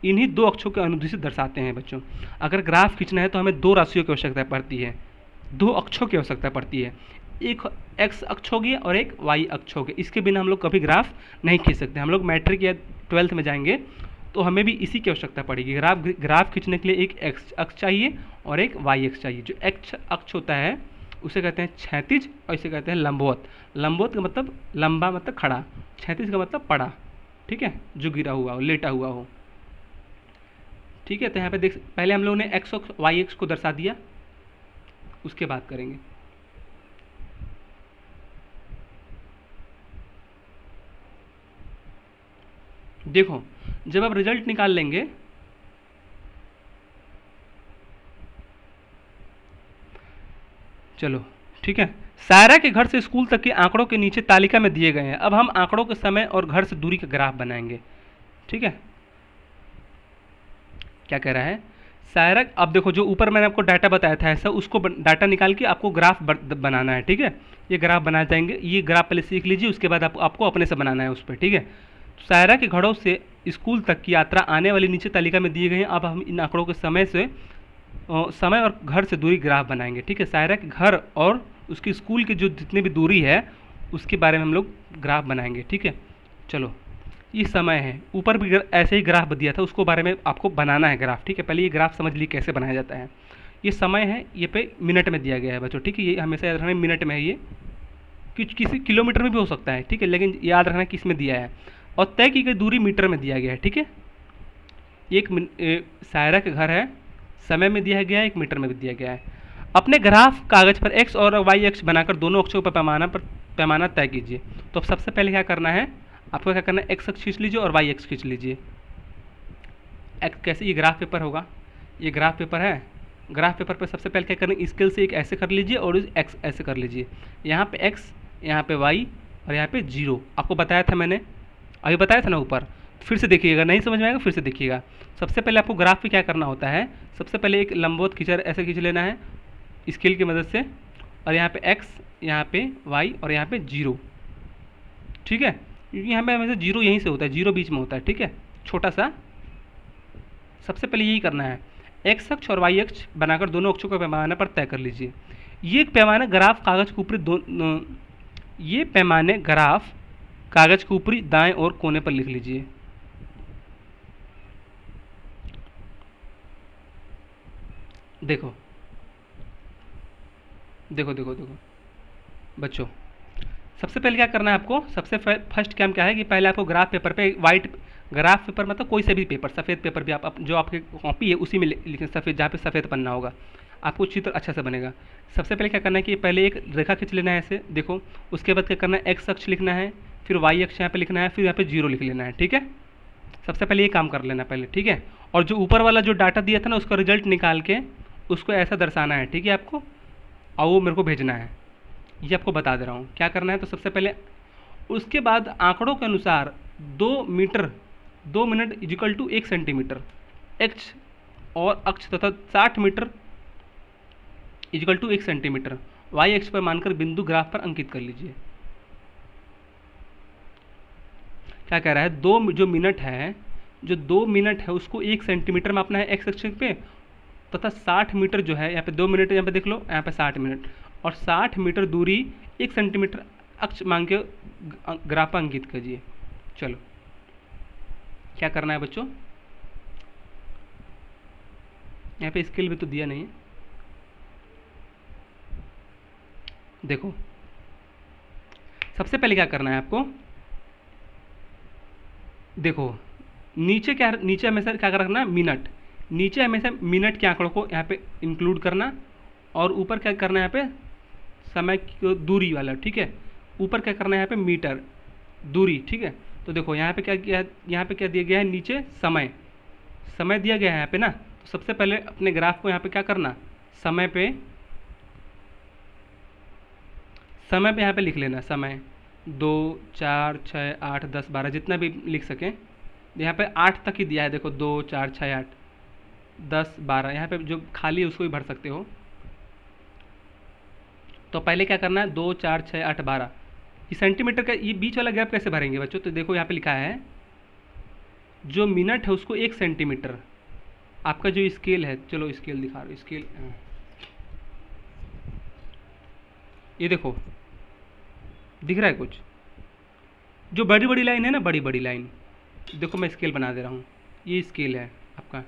इन्हीं दो अक्षों के अनुदिशित दर्शाते हैं बच्चों। अगर ग्राफ खींचना है तो हमें दो राशियों की आवश्यकता पड़ती है, दो अक्षों की आवश्यकता पड़ती है। एक एक्स अक्ष होगी और एक वाई अक्ष होगी। इसके बिना हम लोग कभी ग्राफ नहीं खींच सकते। हम लोग मैट्रिक या 12th में जाएंगे तो हमें भी इसी की आवश्यकता पड़ेगी। ग्राफ खींचने के लिए एक एक्स अक्ष चाहिए और एक वाई अक्ष चाहिए। जो एक्स अक्ष होता है उसे कहते हैं क्षैतिज और इसे कहते हैं लंबवत। लंबवत का मतलब लंबा, मतलब खड़ा। क्षैतिज का मतलब पड़ा, ठीक है, जो गिरा हुआ हो, लेटा हुआ हो, ठीक है। तो यहाँ पे देख, पहले हम लोगों ने एक्स और वाई एक्स को दर्शा दिया, उसके बाद करेंगे। देखो जब आप रिजल्ट निकाल लेंगे चलो ठीक है। सायरा के घर से स्कूल तक के आंकड़ों के नीचे तालिका में दिए गए हैं। अब हम आंकड़ों के समय और घर से दूरी का ग्राफ बनाएंगे, ठीक है। क्या कह रहा है सायरा, अब देखो जो ऊपर मैंने आपको डाटा बताया था ऐसा, उसको डाटा निकाल के आपको ग्राफ बनाना है, ठीक है। ये ग्राफ बनाए जाएंगे, ये ग्राफ पहले सीख लीजिए, उसके बाद आपको अपने से बनाना है उस पर, ठीक है। तो सायरा के घरों से स्कूल तक की यात्रा आने वाली नीचे तालिका में दिए गए हैं। अब हम इन आंकड़ों के समय और घर से दूरी ग्राफ बनाएंगे, ठीक है। सायरा के घर और उसकी स्कूल की जो जितनी भी दूरी है उसके बारे में हम लोग ग्राफ बनाएंगे, ठीक है। चलो ये समय है, ऊपर भी ऐसे ही ग्राफ दिया था, उसको बारे में आपको बनाना है ग्राफ, ठीक है। पहले ये ग्राफ समझ लीजिए कैसे बनाया जाता है। ये समय है, ये पे मिनट में दिया गया है बच्चों, ठीक है। ये हमेशा याद रखना मिनट में है, ये किसी किलोमीटर में भी हो सकता है, ठीक है, लेकिन याद रखना किस में दिया है। और तय की गई दूरी मीटर में दिया गया है, ठीक है। एक सायरा के घर है, समय में दिया गया है, एक मीटर में भी दिया गया है। अपने ग्राफ कागज पर एक्स और वाई अक्ष बनाकर दोनों अक्षों पर पैमाना तय कीजिए। तो अब सबसे पहले क्या करना है आपको, क्या करना है, एक्स अक्ष खींच लीजिए और वाई अक्ष खींच लीजिए। एक्स कैसे, ये ग्राफ पेपर होगा, ये ग्राफ पेपर है। ग्राफ पेपर पर सबसे पहले क्या करना है, स्केल से एक ऐसे कर लीजिए और एक्स ऐसे कर लीजिए। यहाँ पे एक्स, यहाँ पे वाई और यहाँ पे जीरो। आपको बताया था मैंने, अभी बताया था ना ऊपर, फिर से देखिएगा, नहीं समझ में आएगा फिर से देखिएगा। सबसे पहले आपको ग्राफ पे क्या करना होता है, सबसे पहले एक लंबवत खींचा ऐसे खींच लेना है स्केल की मदद से, और यहाँ पे एक्स, यहाँ पे वाई और यहाँ पे जीरो, ठीक है। क्योंकि यहाँ पे हमेशा जीरो यहीं से होता है, जीरो बीच में होता है, ठीक है, छोटा सा। सबसे पहले यही करना है, एक्स अक्ष और वाई अक्ष बनाकर दोनों अक्षों का पैमाना पर तय कर लीजिए। ये पैमाना ग्राफ कागज के ऊपरी ये पैमाने ग्राफ कागज के ऊपरी दाएं और कोने पर लिख लीजिए। देखो देखो देखो देखो बच्चों, सबसे पहले क्या करना है आपको, सबसे फर्स्ट काम क्या है कि पहले आपको ग्राफ पेपर पे वाइट, ग्राफ पेपर मतलब कोई से भी पेपर, सफ़ेद पेपर भी आप जो आपके कॉपी है उसी में लिखें, सफ़ेद, जहाँ पे सफ़ेद पन्ना होगा, आपको चित्र अच्छा से बनेगा। सबसे पहले क्या करना है कि पहले एक रेखा खींच लेना है ऐसे, देखो। उसके बाद क्या करना है, एक्स अक्ष लिखना है, फिर वाई अक्ष यहाँ पे लिखना है, फिर यहाँ पे जीरो लिख लेना है, ठीक है। सबसे पहले ये काम कर लेना पहले, ठीक है। और जो ऊपर वाला जो डाटा दिया था ना उसका रिजल्ट निकाल के उसको ऐसा दर्शाना है, ठीक है आपको, और वो मेरे को भेजना है। ये आपको बता दे रहा हूँ क्या करना है। तो सबसे पहले उसके बाद आंकड़ों के अनुसार 2 minute is equal to 1 centimetre X और अक्ष तथा 60 metre is equal to 1 centimetre Y अक्ष पर मानकर बिंदु ग्राफ पर अंकित कर लीजिए। क्या कह रहा है, जो दो मिनट है उसको 1 सेंटीमीटर मापना है एक्स अक्ष पे, तथा 60 मीटर जो है, यहाँ पे 2 मिनट, यहाँ पे देख लो, यहाँ पे 60 मिनट और 60 मीटर दूरी 1 सेंटीमीटर अक्ष मांग के ग्राफ पर अंकित कीजिए। चलो क्या करना है बच्चों, यहाँ पे स्केल भी तो दिया नहीं है, देखो सबसे पहले क्या करना है आपको, देखो नीचे हमेशा क्या रखना है, मिनट, नीचे हमेशा मिनट के आंकड़ों को यहाँ पे इंक्लूड करना, और ऊपर क्या करना है यहाँ पे समय की दूरी वाला, ठीक है, ऊपर क्या करना है यहाँ पे मीटर दूरी, ठीक है। तो देखो यहाँ पे क्या किया, यहाँ पे क्या दिया गया है, नीचे समय, समय दिया गया है यहाँ पे ना। तो सबसे पहले अपने ग्राफ को यहाँ पे क्या करना, समय पे यहाँ पे लिख लेना, समय 2 4 6 8 10 12 जितना भी लिख सकें। यहाँ पे 8 तक ही दिया है, देखो 2 4 6 8 10 12, यहाँ पे जो खाली है उसको भी भर सकते हो। तो पहले क्या करना है, 2 4 6 8 12, ये सेंटीमीटर का ये बीच वाला गैप कैसे भरेंगे बच्चों, तो देखो यहाँ पे लिखा है जो मिनट है उसको 1 सेंटीमीटर, आपका जो स्केल है, चलो स्केल दिखा रहा हूँ, स्केल ये देखो दिख रहा है कुछ, जो बड़ी बड़ी लाइन है ना, बड़ी बड़ी लाइन, देखो मैं स्केल बना दे रहा हूँ, ये स्केल है आपका।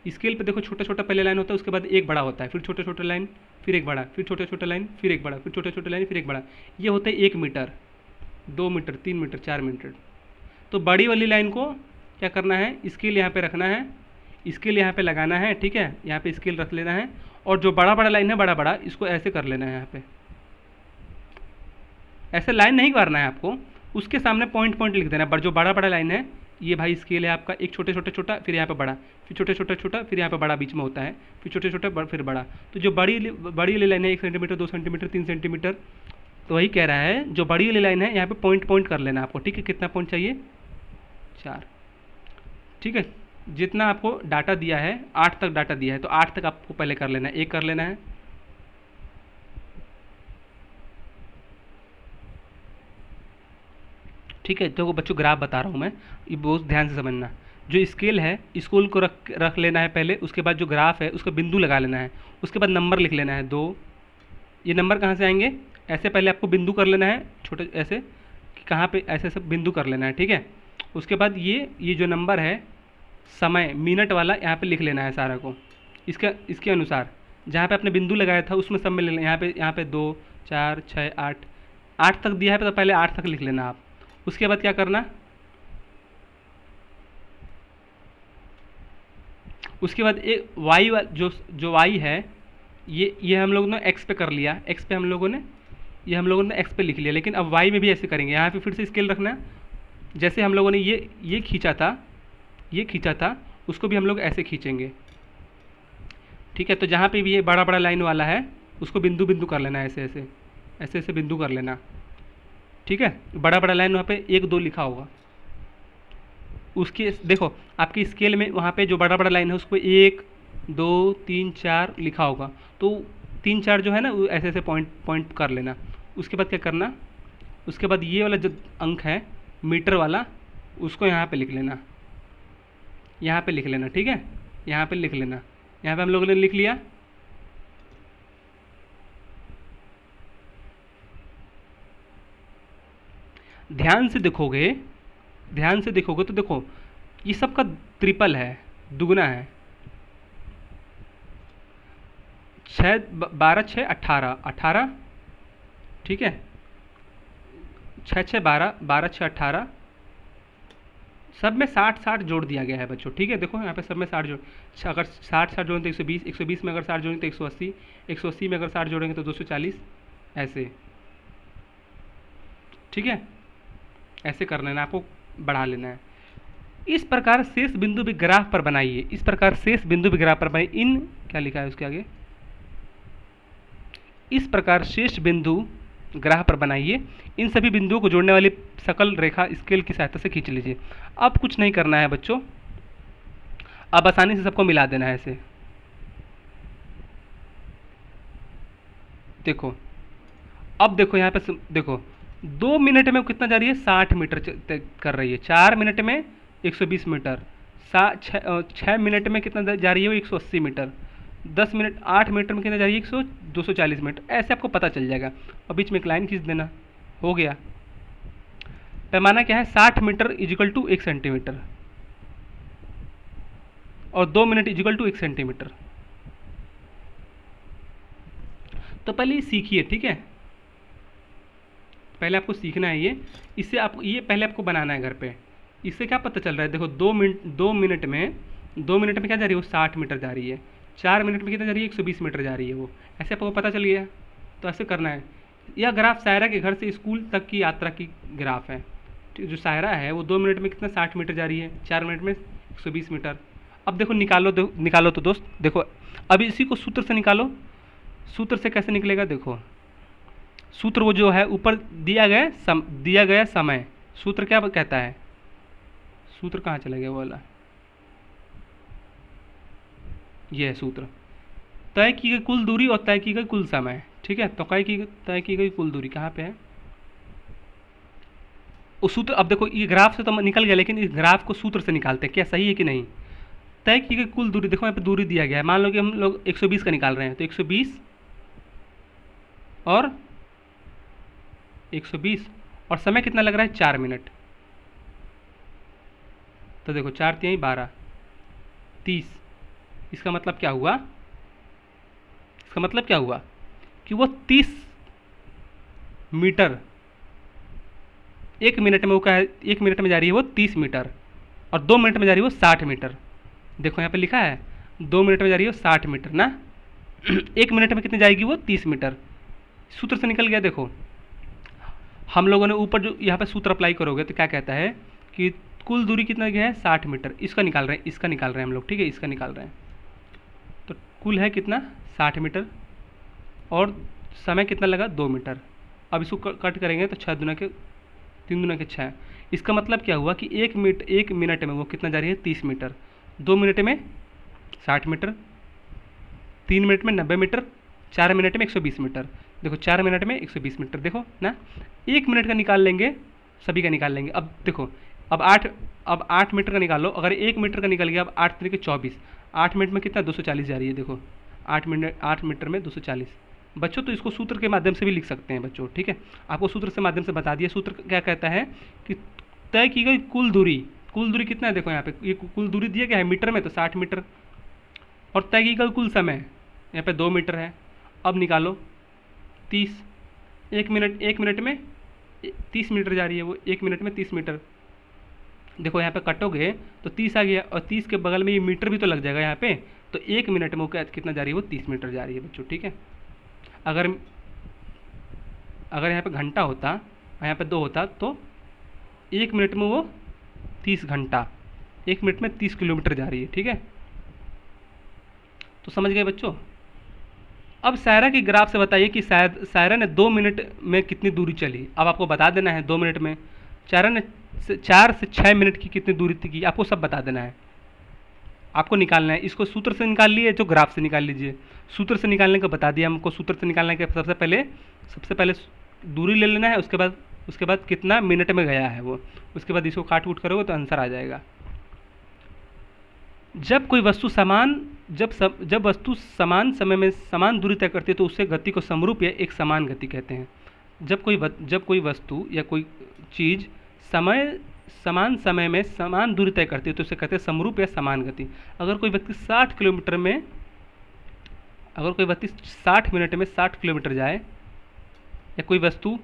स्केल पे देखो छोटा छोटा पहले लाइन होता है, उसके बाद एक बड़ा होता है, फिर छोटा छोटा लाइन, फिर एक बड़ा, फिर छोटा छोटा लाइन, फिर एक बड़ा, फिर छोटा छोटा लाइन, फिर एक बड़ा, ये होता है 1 मीटर 2 मीटर 3 मीटर 4 मीटर। तो बड़ी वाली लाइन को क्या करना है, स्केल यहाँ पे रखना है, स्केल यहाँ पे लगाना है, ठीक है, यहाँ पे स्केल रख लेना है, और जो बड़ा बड़ा लाइन है बड़ा बड़ा, इसको ऐसे कर लेना है, यहाँ पे ऐसे लाइन नहीं करना है आपको, उसके सामने पॉइंट पॉइंट लिख देना है, पर जो बड़ा बड़ा लाइन है ये भाई स्केल है आपका, एक छोटे छोटे छोटा, फिर यहाँ पे बड़ा, फिर छोटे छोटे छोटा, फिर यहाँ पे बड़ा बीच में होता है, फिर छोटे छोटे फिर बड़ा। तो जो बड़ी वाली लाइन है 1 सेंटीमीटर 2 सेंटीमीटर 3 सेंटीमीटर, तो वही कह रहा है जो बड़ी वाली लाइन है यहाँ पे पॉइंट पॉइंट कर लेना आपको, ठीक है। कितना पॉइंट चाहिए, 4, ठीक है। जितना आपको डाटा दिया है 8 तक डाटा दिया है, तो 8 तक आपको पहले कर लेना है, 1 कर लेना है, ठीक है। तो बच्चों ग्राफ बता रहा हूँ मैं, ये बहुत ध्यान से समझना। जो स्केल है स्कूल को रख लेना है पहले, उसके बाद जो ग्राफ है उसका बिंदु लगा लेना है, उसके बाद नंबर लिख लेना है 2। ये नंबर कहाँ से आएंगे, ऐसे पहले आपको बिंदु कर लेना है छोटे ऐसे, कि कहाँ पे ऐसे सब बिंदु कर लेना है, ठीक है। उसके बाद ये जो नंबर है समय मिनट वाला, यहाँ पे लिख लेना है सारा को, इसके अनुसार जहाँ पे आपने बिंदु लगाया था उसमें सब में ले लेना। यहाँ पे 2 4 6 8 तक दिया है, तो पहले 8 तक लिख लेना आप। उसके बाद क्या करना, उसके बाद एक वाई जो वाई है, ये हम लोग ने एक्स पे कर लिया, एक्स पे हम लोगों ने एक्स पे लिख लिया, लेकिन अब वाई में भी ऐसे करेंगे। यहाँ पे फिर से स्केल रखना, जैसे हम लोगों ने ये खींचा था उसको भी हम लोग ऐसे खींचेंगे, ठीक है। तो जहाँ पे भी ये बड़ा बड़ा लाइन वाला है उसको बिंदु बिंदु कर लेना, ऐसे बिंदु कर लेना, ठीक है। बड़ा बड़ा लाइन वहाँ पे 1 2 लिखा होगा, उसकी देखो आपकी स्केल में वहाँ पे जो बड़ा बड़ा लाइन है उसको 1 2 3 4 लिखा होगा, तो 3 4 जो है ना वो ऐसे ऐसे पॉइंट कर लेना। उसके बाद क्या करना, उसके बाद ये वाला जो अंक है मीटर वाला, उसको यहाँ पे लिख लेना, ठीक है, यहाँ पे लिख लेना। यहाँ पे हम लोगों ने लिख लिया। ध्यान से देखोगे तो देखो ये सब का ट्रिपल है, दुगना है। 6 12 6 18, ठीक है। 6 6 12 12 6 18, सब में 60 60 जोड़ दिया गया है बच्चों, ठीक है। देखो यहाँ पे सब में 60 जोड़, अगर 60 60 जोड़ेंगे तो 120, 120 में अगर 60 जोड़ेंगे तो 180, 180 में अगर 60 जोड़ेंगे तो 240, ऐसे, ठीक है। ऐसे कर लेना, आपको बढ़ा लेना है। इस प्रकार शेष बिंदु भी ग्राफ पर बनाइए, इन क्या लिखा है उसके आगे, इस प्रकार शेष बिंदु ग्राफ पर बनाइए, इन सभी बिंदुओं को जोड़ने वाली सकल रेखा स्केल की सहायता से खींच लीजिए। अब कुछ नहीं करना है बच्चों, अब आसानी से सबको मिला देना है ऐसे। देखो अब देखो यहाँ पे देखो 2 मिनट में कितना जा रही है, 60 मीटर कर रही है। 4 मिनट में 120 मीटर, 6 मिनट में कितना जा रही है वो 180 मीटर, 10 मिनट 8 मीटर में कितना जा रही है 240 मीटर। ऐसे आपको पता चल जाएगा। और बीच में एक लाइन खींच देना, हो गया। पैमाना क्या है, 60 मीटर इजिकल टू 1 सेंटीमीटर, और 2 मिनट इक्वल टू 1 सेंटीमीटर। तो पहले ये सीखिए, ठीक है, पहले आपको सीखना है ये। इससे आप ये पहले आपको बनाना है घर पे। इससे क्या पता चल रहा है, देखो 2 मिनट में 2 मिनट में क्या जा रही है वो 60 मीटर जा रही है। 4 मिनट में कितना जा रही है 120 मीटर जा रही है वो। ऐसे आपको पता चल गया। तो ऐसे करना है। यह ग्राफ सायरा के घर से स्कूल तक की यात्रा की ग्राफ है। जो सायरा है वो 2 मिनट में कितना 60 मीटर जा रही है, 4 मिनट में 120 मीटर। अब देखो निकालो तो दोस्त, देखो अब इसी को सूत्र से निकालो। सूत्र से कैसे निकलेगा, देखो सूत्र वो जो है ऊपर दिया गया समय। सूत्र क्या कहता है, सूत्र कहाँ चला गया वो वाला, ये है सूत्र। तय की गई कुल दूरी और तय की गई कुल समय, ठीक है। तो तय की गई कुल दूरी कहाँ पे है उस सूत्र। अब देखो ये ग्राफ से तो निकल गया, लेकिन इस ग्राफ को सूत्र से निकालते हैं, क्या सही है कि नहीं। तय की गई कुल दूरी, देखो यहाँ पे दूरी दिया गया है। मान लो कि हम लोग 120 का निकाल रहे हैं, तो 120 और समय कितना लग रहा है 4 मिनट। तो देखो 4 3 12 30। इसका मतलब क्या हुआ, कि वो 30 मीटर 1 मिनट में, वो क्या है 1 मिनट में जा रही है वो 30 मीटर, और 2 मिनट में जा रही है वो 60 मीटर। देखो यहाँ पे लिखा है 2 मिनट में जा रही है वो 60 मीटर ना। 1 मिनट में कितनी जाएगी वो 30 मीटर। सूत्र से निकल गया। देखो हम लोगों ने ऊपर जो यहाँ पे सूत्र अप्लाई करोगे तो क्या कहता है कि कुल दूरी कितना गया है 60 मीटर। इसका निकाल रहे हैं हम लोग, ठीक है, इसका निकाल रहे हैं। तो कुल है कितना 60 मीटर और समय कितना लगा 2 मीटर। अब इसको कट करेंगे तो 6 दूना के 3 दूना के 6। इसका मतलब क्या हुआ कि 1 मिनट में वो कितना जा रही है 30 मीटर, 2 मिनट में 60 मीटर, 3 मिनट में 90 मीटर, 4 मिनट में 120 मीटर। देखो 4 मिनट में 120 मीटर, देखो ना। 1 मिनट का निकाल लेंगे, सभी का निकाल लेंगे। अब देखो अब 8 मीटर का निकालो। अगर 1 मीटर का निकल गया, अब 8 तरीके 24, 8 मिनट में कितना 240 जा रही है। देखो 8 मीटर में 240। बच्चों तो इसको सूत्र के माध्यम से भी लिख सकते हैं बच्चों, ठीक है। आपको सूत्र से माध्यम से बता दिया। सूत्र क्या कहता है कि तय की गई कुल दूरी कितना है, देखो यहाँ पे ये कुल दूरी दिया गया है मीटर में, तो 60 मीटर, और तय की गई कुल समय यहाँ पे 2 मीटर है। अब निकालो 30, 1 मिनट में 30 मीटर जा रही है वो, 1 मिनट में 30 मीटर। देखो यहाँ पे कटोगे तो 30 आ गया, और 30 के बगल में ये मीटर भी तो लग जाएगा यहाँ पे। तो 1 मिनट में वो कितना जा रही है वो 30 मीटर जा रही है बच्चों, ठीक है। अगर यहाँ पे घंटा होता और यहाँ पे 2 होता तो 1 मिनट में वो 30 घंटा, 1 मिनट में 30 किलोमीटर जा रही है, ठीक है। तो समझ गए बच्चों। अब सायरा के ग्राफ से बताइए कि सायरा ने 2 मिनट में कितनी दूरी चली। अब आपको बता देना है 2 मिनट में। 4 से 6 मिनट की कितनी दूरी थी, आपको सब बता देना है। आपको निकालना है, इसको सूत्र से निकाल लिए तो ग्राफ से निकाल लीजिए। सूत्र से निकालने का बता दिया हमको। सूत्र से निकालने के सबसे पहले दूरी ले लेना है, उसके बाद कितना मिनट में गया है वो, उसके बाद इसको काट कूट करोगे तो आंसर आ जाएगा। जब वस्तु समान समय में समान दूरी तय करती है तो उससे गति को समरूप या एक समान गति कहते हैं। जब कोई वस्तु या कोई चीज़ समान समय में समान दूरी तय करती है तो उसे कहते हैं समरूप या समान गति। अगर कोई व्यक्ति 60 मिनट में 60 किलोमीटर जाए, या कोई वस्तु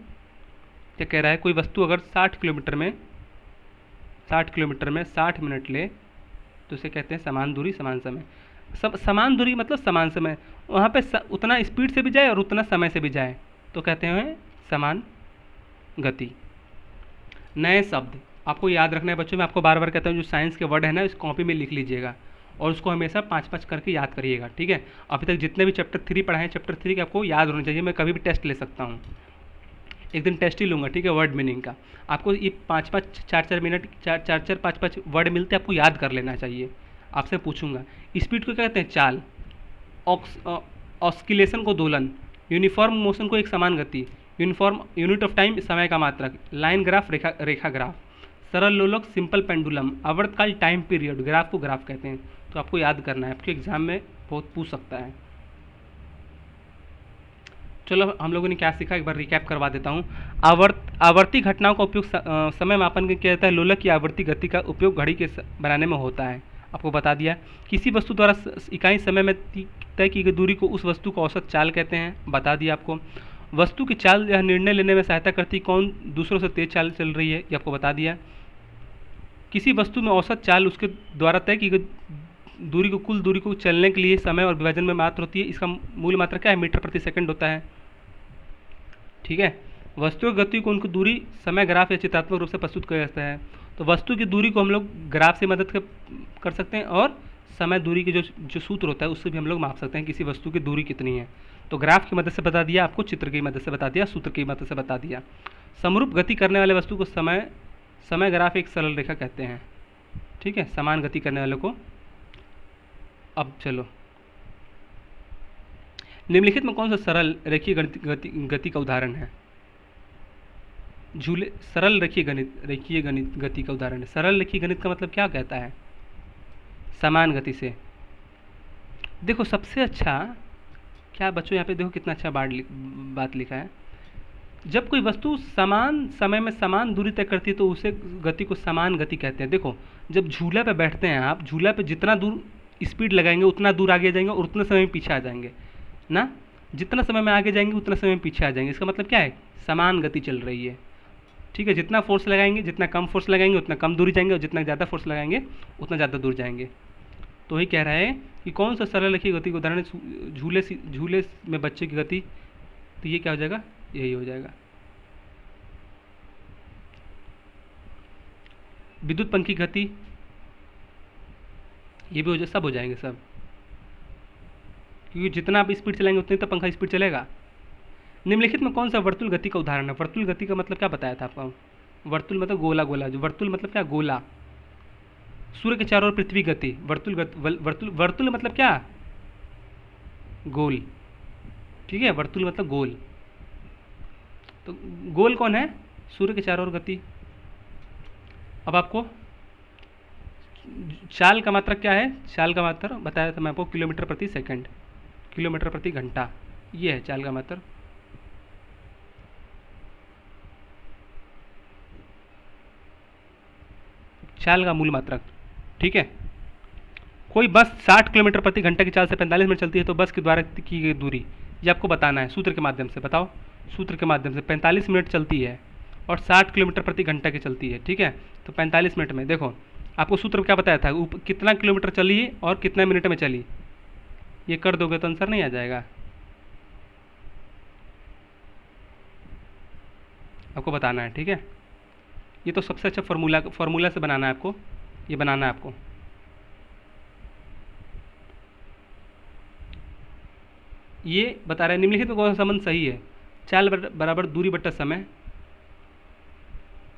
क्या कह रहा है, कोई वस्तु अगर 60 किलोमीटर में 60 मिनट ले तो उसे कहते हैं समान दूरी समान समय। समान दूरी मतलब समान समय, वहाँ पे उतना स्पीड से भी जाए और उतना समय से भी जाए तो कहते हैं समान गति। नए शब्द आपको याद रखना है बच्चों। मैं आपको बार बार कहता हूँ, जो साइंस के वर्ड है ना इस कॉपी में लिख लीजिएगा और उसको हमेशा 5-5 करके याद करिएगा, ठीक है। अभी तक जितने भी चैप्टर 3 पढ़ाए, चैप्टर 3 के आपको याद होना चाहिए। मैं कभी भी टेस्ट ले सकता हूँ, एक दिन टेस्ट ही लूँगा, ठीक है, वर्ड मीनिंग का। आपको ये 5-5 4-4 मिनट 4-4 5-5 वर्ड मिलते आपको याद कर लेना चाहिए। आपसे पूछूंगा स्पीड को क्या कहते हैं, चाल। ऑस्किलेशन को दोलन। यूनिफॉर्म मोशन को एक समान गति। यूनिफॉर्म यूनिट ऑफ टाइम समय का मात्रक। लाइन ग्राफ रेखा ग्राफ। सरल लोलक सिंपल पेंडुलम। आवर्तकाल टाइम पीरियड। ग्राफ को ग्राफ कहते हैं। तो आपको याद करना है, आपके एग्जाम में बहुत पूछ सकता है। चलो हम लोगों ने क्या सीखा एक बार रिकैप करवा देता हूँ। आवर्ती घटनाओं का उपयोग समय मापन के किया जाता है। लोलक की आवर्ती गति का उपयोग घड़ी के बनाने में होता है। आपको बता दिया। किसी वस्तु द्वारा इकाई समय में तय की गई दूरी को उस वस्तु का औसत चाल कहते हैं, बता दिया आपको। वस्तु की चाल यह निर्णय लेने में सहायता करती कौन दूसरों से तेज चाल चल रही है, ये आपको बता दिया। किसी वस्तु में औसत चाल उसके द्वारा तय की गई दूरी को कुल दूरी को चलने के लिए समय और विभाजन में मात्रा होती है, इसका मूल मात्रा क्या है, मीटर प्रति सेकंड होता है। ठीक है। वस्तु की गति को उनकी दूरी समय ग्राफ या चित्रात्मक रूप से प्रस्तुत किया जाता है। तो वस्तु की दूरी को हम लोग ग्राफ से मदद कर सकते हैं और समय दूरी के जो सूत्र होता है उससे भी हम लोग माप सकते हैं किसी वस्तु की दूरी कितनी है। तो ग्राफ की मदद से बता दिया आपको, चित्र की मदद से बता दिया, सूत्र की मदद से बता दिया। समरूप गति करने वाले वस्तु को समय ग्राफ एक सरल रेखा कहते हैं। ठीक है, समान गति करने वाले को। अब चलो, निम्नलिखित में कौन सा सरल रेखीय गति का उदाहरण है? सरल रेखीय गति का उदाहरण है। सरल रेखीय गणित का मतलब क्या कहता है? समान गति से। देखो सबसे अच्छा क्या बच्चों, यहाँ पे देखो कितना अच्छा बात लिखा है। जब कोई वस्तु समान समय में समान दूरी तय करती है तो उसे गति को समान गति कहते हैं। देखो जब झूला पे बैठते हैं आप, झूला पे जितना दूर स्पीड लगाएंगे उतना दूर आगे जाएंगे और उतने समय में पीछे आ जाएंगे ना। जितना समय में आगे जाएंगे उतना समय में पीछे आ जाएंगे। इसका मतलब क्या है? समान गति चल रही है। ठीक है, जितना फोर्स लगाएंगे, जितना कम फोर्स लगाएंगे उतना कम दूरी जाएंगे और जितना ज़्यादा फोर्स लगाएंगे उतना ज़्यादा दूर जाएंगे। तो वही कह रहा है कि कौन सा सरल रेखीय गति का उदाहरण है? झूले में बच्चे की गति। तो ये क्या हो जाएगा? यही हो जाएगा। विद्युत पंख की गति, ये भी सब हो जाएंगे सब, क्योंकि जितना आप स्पीड चलाएंगे उतनी तो पंखा स्पीड चलेगा। निम्नलिखित में कौन सा वर्तुल गति का उदाहरण है? वर्तुल गति का मतलब क्या बताया था आपको? वर्तुल मतलब गोला गोला, जो वर्तुल मतलब क्या? गोला। सूर्य के चारों ओर पृथ्वी गति। वर्तुल मतलब क्या? गोल। ठीक है, वर्तुल मतलब गोल। तो गोल कौन है? सूर्य के चारों ओर गति। अब आपको चाल का मात्रक क्या है? चाल का मात्रक बताया था मैं आपको, किलोमीटर प्रति सेकंड, किलोमीटर प्रति घंटा, ये है चाल का मात्रक। चाल का मूल मात्रक। ठीक है, कोई बस 60 किलोमीटर प्रति घंटा की चाल से 45 मिनट चलती है तो बस के द्वारा की गई दूरी, ये आपको बताना है सूत्र के माध्यम से। बताओ, सूत्र के माध्यम से 45 मिनट चलती है और 60 किलोमीटर प्रति घंटा की चलती है। ठीक है, तो 45 मिनट में देखो आपको सूत्र क्या बताया था, कितना किलोमीटर चली और कितना मिनट में चली, ये कर दोगे तो आंसर नहीं आ जाएगा। आपको बताना है। ठीक है, ये तो सबसे अच्छा फॉर्मूला से बनाना है आपको, ये बनाना है आपको। ये बता रहे हैं निम्नलिखित में कौन सा संबंध सही है? चाल बराबर दूरी बट्टा समय।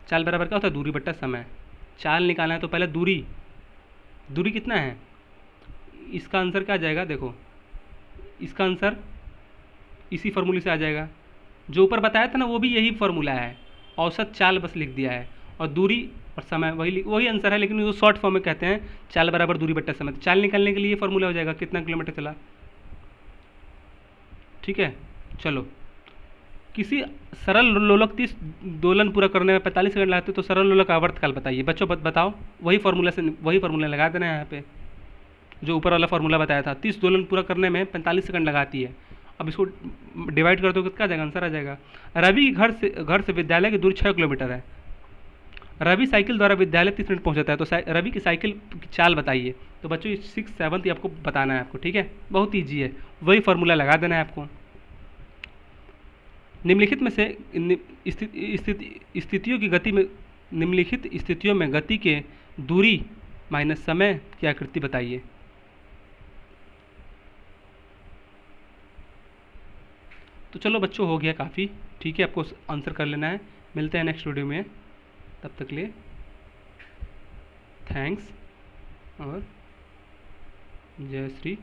चाल बराबर क्या होता है? दूरी बट्टा समय। चाल निकालना है तो पहले दूरी कितना है, इसका आंसर क्या आ जाएगा? देखो इसका आंसर इसी फॉर्मूले से आ जाएगा। जो ऊपर बताया था ना वो भी यही फॉर्मूला है, औसत चाल बस लिख दिया है और दूरी और समय वही आंसर है, लेकिन वो शॉर्ट फॉर्म में कहते हैं चाल बराबर दूरी बट्टा समय। तो चाल निकालने के लिए ये फॉर्मूला हो जाएगा, कितना किलोमीटर चला। ठीक है, चलो, किसी सरल लोलक 30 दोलन पूरा करने में 45 सेकंड लगते तो सरल लोलक आवर्तकाल बताइए। बच्चों बताओ, वही फॉर्मूला लगा देना है यहाँ पे, जो ऊपर वाला फॉर्मूला बताया था। 30 दोलन पूरा करने में 45 सेकंड लगाती है। अब इसको डिवाइड कर दो तो क्या जाएगा? आंसर आ जाएगा। रवि की घर से विद्यालय की दूरी 6 किलोमीटर है। रवि साइकिल द्वारा विद्यालय 30 मिनट पहुँचाता है, तो रवि की साइकिल की चाल बताइए। तो बच्चों 6, 7 आपको बताना है आपको। ठीक है, बहुत ईजी है, वही फॉर्मूला लगा देना है आपको। निम्नलिखित में से स्थितियों की गति में, निम्नलिखित स्थितियों में गति के दूरी माइनस समय की आकृति बताइए। तो चलो बच्चों, हो गया काफ़ी। ठीक है, आपको आंसर कर लेना है। मिलते हैं नेक्स्ट वीडियो में, तब तक के लिए थैंक्स और जय श्री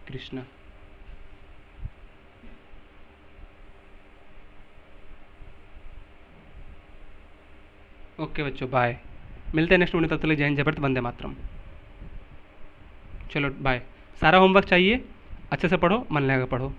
कृष्णा। ओके बच्चों, बाय। मिलते हैं नेक्स्ट वीडियो, तब तक के लिए जय हिंद, जय भारत, वंदे मातरम। चलो बाय। सारा होमवर्क चाहिए, अच्छे से पढ़ो, मन लगा पढ़ो।